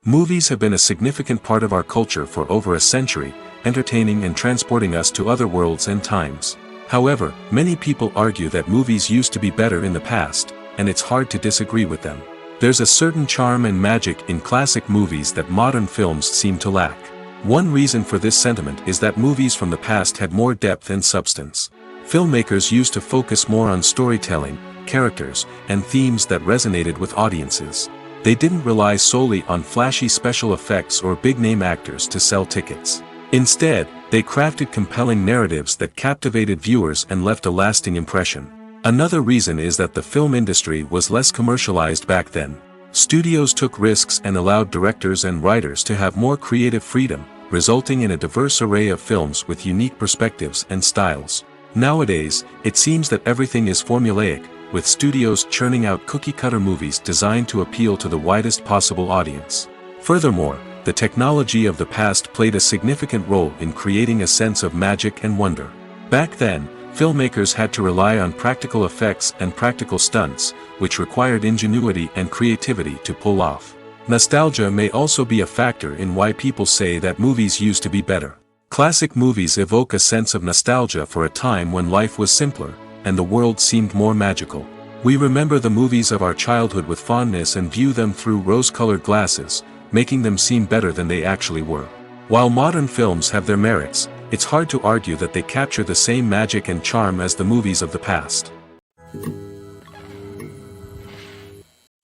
Speaker 1: Movies have been a significant part of our culture for over a century, entertaining and transporting us to other worlds and times. However, many people argue that movies used to be better in the past, and it's hard to disagree with them. There's a certain charm and magic in classic movies that modern films seem to lack. One reason for this sentiment is that movies from the past had more depth and substance. Filmmakers used to focus more on storytelling, characters, and themes that resonated with audiences. They didn't rely solely on flashy special effects or big-name actors to sell tickets. Instead, they crafted compelling narratives that captivated viewers and left a lasting impression. Another reason is that the film industry was less commercialized back then. Studios took risks and allowed directors and writers to have more creative freedom, resulting in a diverse array of films with unique perspectives and styles. Nowadays, it seems that everything is formulaic, with studios churning out cookie-cutter movies designed to appeal to the widest possible audience. Furthermore, the technology of the past played a significant role in creating a sense of magic and wonder. Back then, filmmakers had to rely on practical effects and practical stunts, which required ingenuity and creativity to pull off. Nostalgia may also be a factor in why people say that movies used to be better. Classic movies evoke a sense of nostalgia for a time when life was simpler, and the world seemed more magical. We remember the movies of our childhood with fondness and view them through rose-colored glasses, making them seem better than they actually were. While modern films have their merits, it's hard to argue that they capture the same magic and charm as the movies of the past.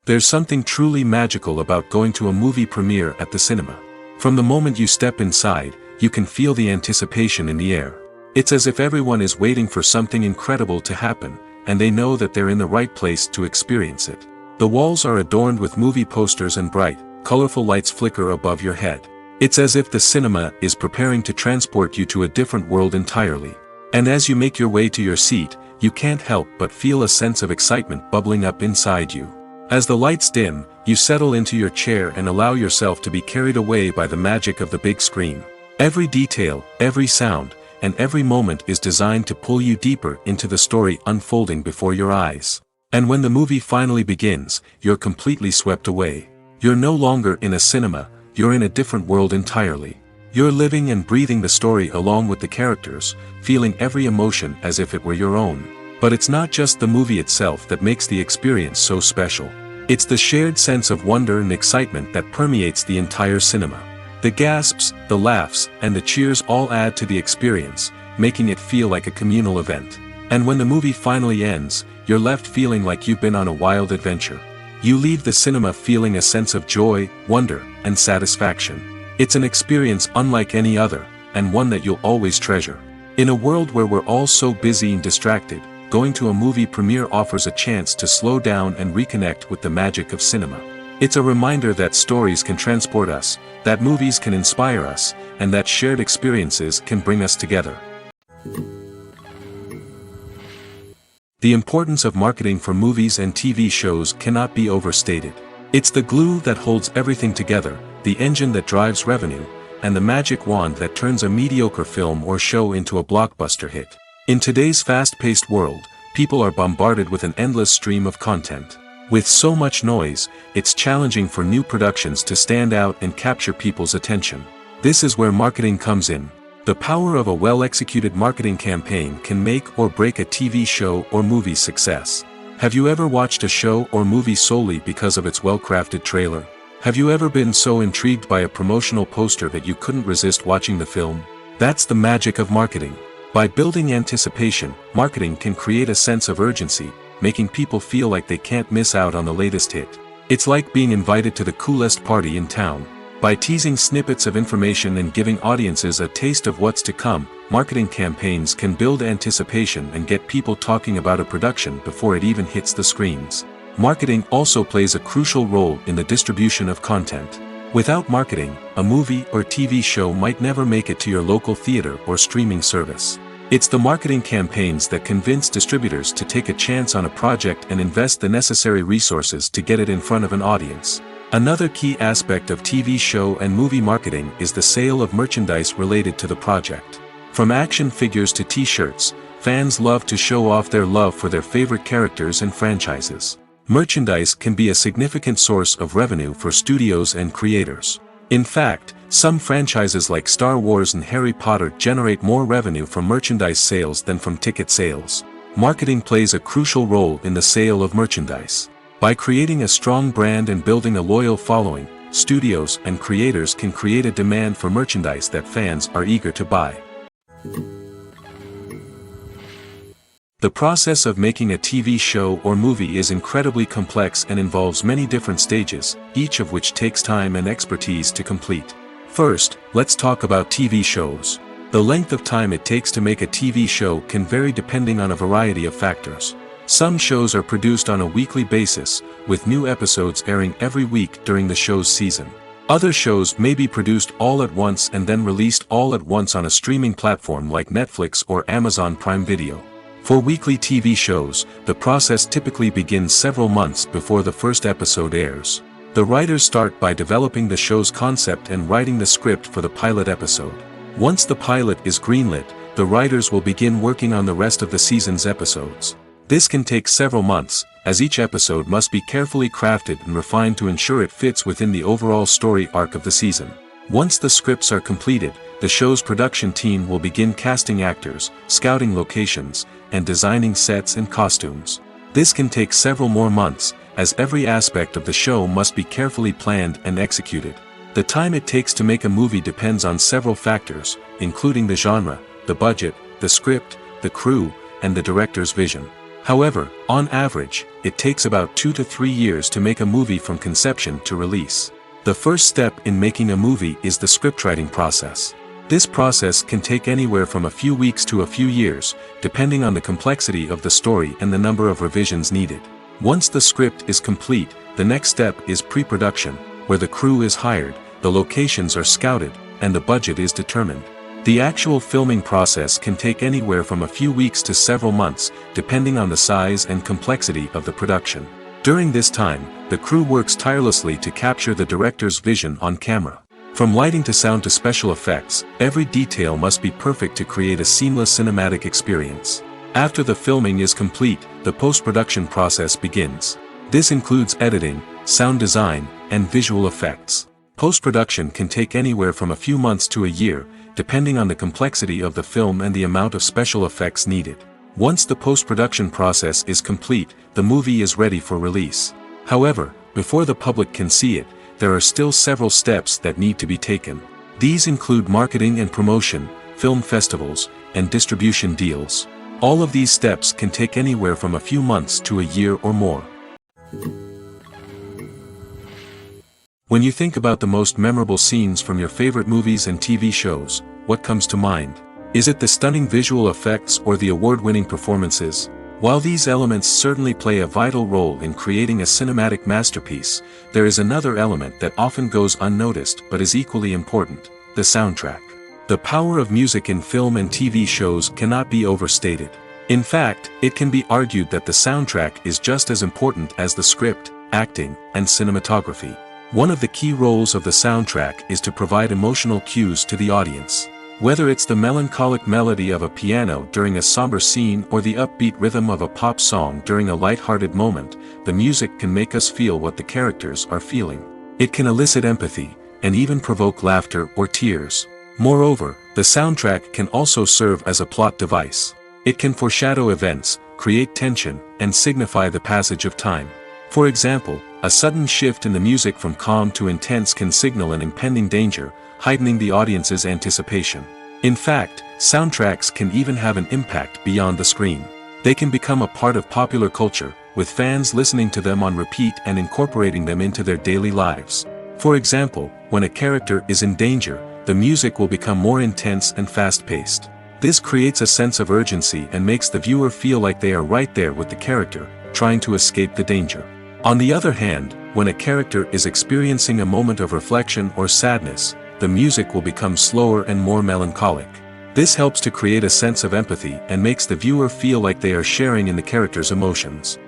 Speaker 1: There's something truly magical about going to a movie premiere at the cinema. From the moment you step inside, you can feel the anticipation in the air. It's as if everyone is waiting for something incredible to happen, and they know that they're in the right place to experience it. The walls are adorned with movie posters and bright, colorful lights flicker above your head. It's as if the cinema is preparing to transport you to a different world entirely. And as you make your way to your seat, you can't help but feel a sense of excitement bubbling up inside you. As the lights dim, you settle into your chair and allow yourself to be carried away by the magic of the big screen. Every detail, every sound, and every moment is designed to pull you deeper into the story unfolding before your eyes. And when the movie finally begins, you're completely swept away. You're no longer in a cinema, you're in a different world entirely. You're living and breathing the story along with the characters, feeling every emotion as if it were your own. But it's not just the movie itself that makes the experience so special. It's the shared sense of wonder and excitement that permeates the entire cinema. The gasps, the laughs, and the cheers all add to the experience, making it feel like a communal event. And when the movie finally ends, you're left feeling like you've been on a wild adventure. You leave the cinema feeling a sense of joy, wonder, and satisfaction. It's an experience unlike any other, and one that you'll always treasure. In a world where we're all so busy and distracted, going to a movie premiere offers a chance to slow down and reconnect with the magic of cinema. It's a reminder that stories can transport us, that movies can inspire us, and that shared experiences can bring us together. The importance of marketing for movies and TV shows cannot be overstated. It's the glue that holds everything together, the engine that drives revenue, and the magic wand that turns a mediocre film or show into a blockbuster hit. In today's fast-paced world, people are bombarded with an endless stream of content. With so much noise, it's challenging for new productions to stand out and capture people's attention. This is where marketing comes in. The power of a well-executed marketing campaign can make or break a TV show or movie's success. Have you ever watched a show or movie solely because of its well-crafted trailer? Have you ever been so intrigued by a promotional poster that you couldn't resist watching the film? That's the magic of marketing. By building anticipation, marketing can create a sense of urgency, making people feel like they can't miss out on the latest hit. It's like being invited to the coolest party in town. By teasing snippets of information and giving audiences a taste of what's to come, marketing campaigns can build anticipation and get people talking about a production before it even hits the screens. Marketing also plays a crucial role in the distribution of content. Without marketing, a movie or TV show might never make it to your local theater or streaming service. It's the marketing campaigns that convince distributors to take a chance on a project and invest the necessary resources to get it in front of an audience. Another key aspect of TV show and movie marketing is the sale of merchandise related to the project. From action figures to t-shirts, fans love to show off their love for their favorite characters and franchises. Merchandise can be a significant source of revenue for studios and creators. In fact, some franchises like Star Wars and Harry Potter generate more revenue from merchandise sales than from ticket sales. Marketing plays a crucial role in the sale of merchandise. By creating a strong brand and building a loyal following, studios and creators can create a demand for merchandise that fans are eager to buy. The process of making a TV show or movie is incredibly complex and involves many different stages, each of which takes time and expertise to complete. First, let's talk about TV shows. The length of time it takes to make a TV show can vary depending on a variety of factors. Some shows are produced on a weekly basis, with new episodes airing every week during the show's season. Other shows may be produced all at once and then released all at once on a streaming platform like Netflix or Amazon Prime Video. For weekly TV shows, the process typically begins several months before the first episode airs. The writers start by developing the show's concept and writing the script for the pilot episode. Once the pilot is greenlit, the writers will begin working on the rest of the season's episodes. This can take several months, as each episode must be carefully crafted and refined to ensure it fits within the overall story arc of the season. Once the scripts are completed, the show's production team will begin casting actors, scouting locations, and designing sets and costumes. This can take several more months, as every aspect of the show must be carefully planned and executed. The time it takes to make a movie depends on several factors, including the genre, the budget, the script, the crew, and the director's vision. However, on average, it takes about 2 to 3 years to make a movie from conception to release. The first step in making a movie is the scriptwriting process. This process can take anywhere from a few weeks to a few years, depending on the complexity of the story and the number of revisions needed. Once the script is complete, the next step is pre-production, where the crew is hired, the locations are scouted, and the budget is determined. The actual filming process can take anywhere from a few weeks to several months, depending on the size and complexity of the production. During this time, the crew works tirelessly to capture the director's vision on camera. From lighting to sound to special effects, every detail must be perfect to create a seamless cinematic experience. After the filming is complete, the post-production process begins. This includes editing, sound design, and visual effects. Post-production can take anywhere from a few months to a year, depending on the complexity of the film and the amount of special effects needed. Once the post-production process is complete, the movie is ready for release. However, before the public can see it, there are still several steps that need to be taken. These include marketing and promotion, film festivals, and distribution deals. All of these steps can take anywhere from a few months to a year or more. When you think about the most memorable scenes from your favorite movies and TV shows, what comes to mind? Is it the stunning visual effects or the award-winning performances? While these elements certainly play a vital role in creating a cinematic masterpiece, there is another element that often goes unnoticed but is equally important: the soundtrack. The power of music in film and TV shows cannot be overstated. In fact, it can be argued that the soundtrack is just as important as the script, acting, and cinematography. One of the key roles of the soundtrack is to provide emotional cues to the audience. Whether it's the melancholic melody of a piano during a somber scene or the upbeat rhythm of a pop song during a light-hearted moment, the music can make us feel what the characters are feeling. It can elicit empathy, and even provoke laughter or tears. Moreover, the soundtrack can also serve as a plot device. It can foreshadow events, create tension, and signify the passage of time. For example, a sudden shift in the music from calm to intense can signal an impending danger, heightening the audience's anticipation. In fact, soundtracks can even have an impact beyond the screen. They can become a part of popular culture, with fans listening to them on repeat and incorporating them into their daily lives. For example, when a character is in danger, the music will become more intense and fast-paced. This creates a sense of urgency and makes the viewer feel like they are right there with the character, trying to escape the danger. On the other hand, when a character is experiencing a moment of reflection or sadness, the music will become slower and more melancholic. This helps to create a sense of empathy and makes the viewer feel like they are sharing in the character's emotions.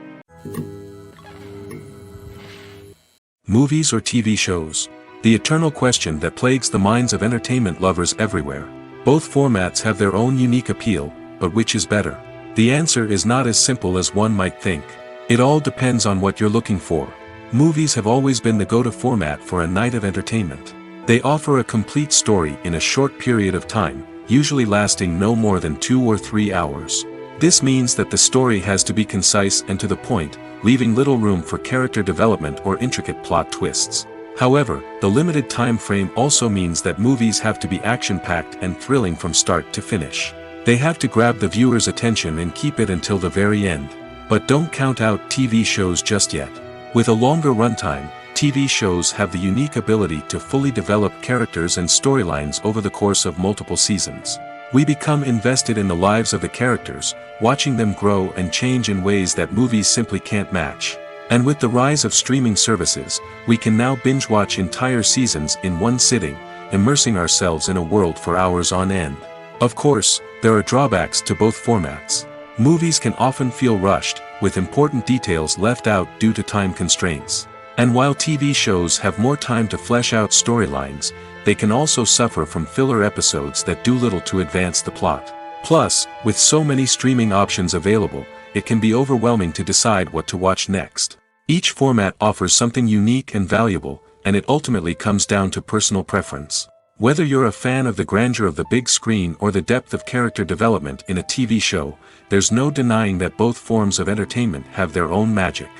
Speaker 1: Movies or TV shows? The eternal question that plagues the minds of entertainment lovers everywhere. Both formats have their own unique appeal, but which is better? The answer is not as simple as one might think. It all depends on what you're looking for. Movies have always been the go-to format for a night of entertainment. They offer a complete story in a short period of time, usually lasting no more than 2 or 3 hours. This means that the story has to be concise and to the point, leaving little room for character development or intricate plot twists. However, the limited time frame also means that movies have to be action-packed and thrilling from start to finish. They have to grab the viewer's attention and keep it until the very end. But don't count out TV shows just yet. With a longer runtime, TV shows have the unique ability to fully develop characters and storylines over the course of multiple seasons. We become invested in the lives of the characters, watching them grow and change in ways that movies simply can't match. And with the rise of streaming services, we can now binge-watch entire seasons in one sitting, immersing ourselves in a world for hours on end. Of course, there are drawbacks to both formats. Movies can often feel rushed, with important details left out due to time constraints. And while TV shows have more time to flesh out storylines, they can also suffer from filler episodes that do little to advance the plot. Plus, with so many streaming options available, it can be overwhelming to decide what to watch next. Each format offers something unique and valuable, and it ultimately comes down to personal preference. Whether you're a fan of the grandeur of the big screen or the depth of character development in a TV show, there's no denying that both forms of entertainment have their own magic.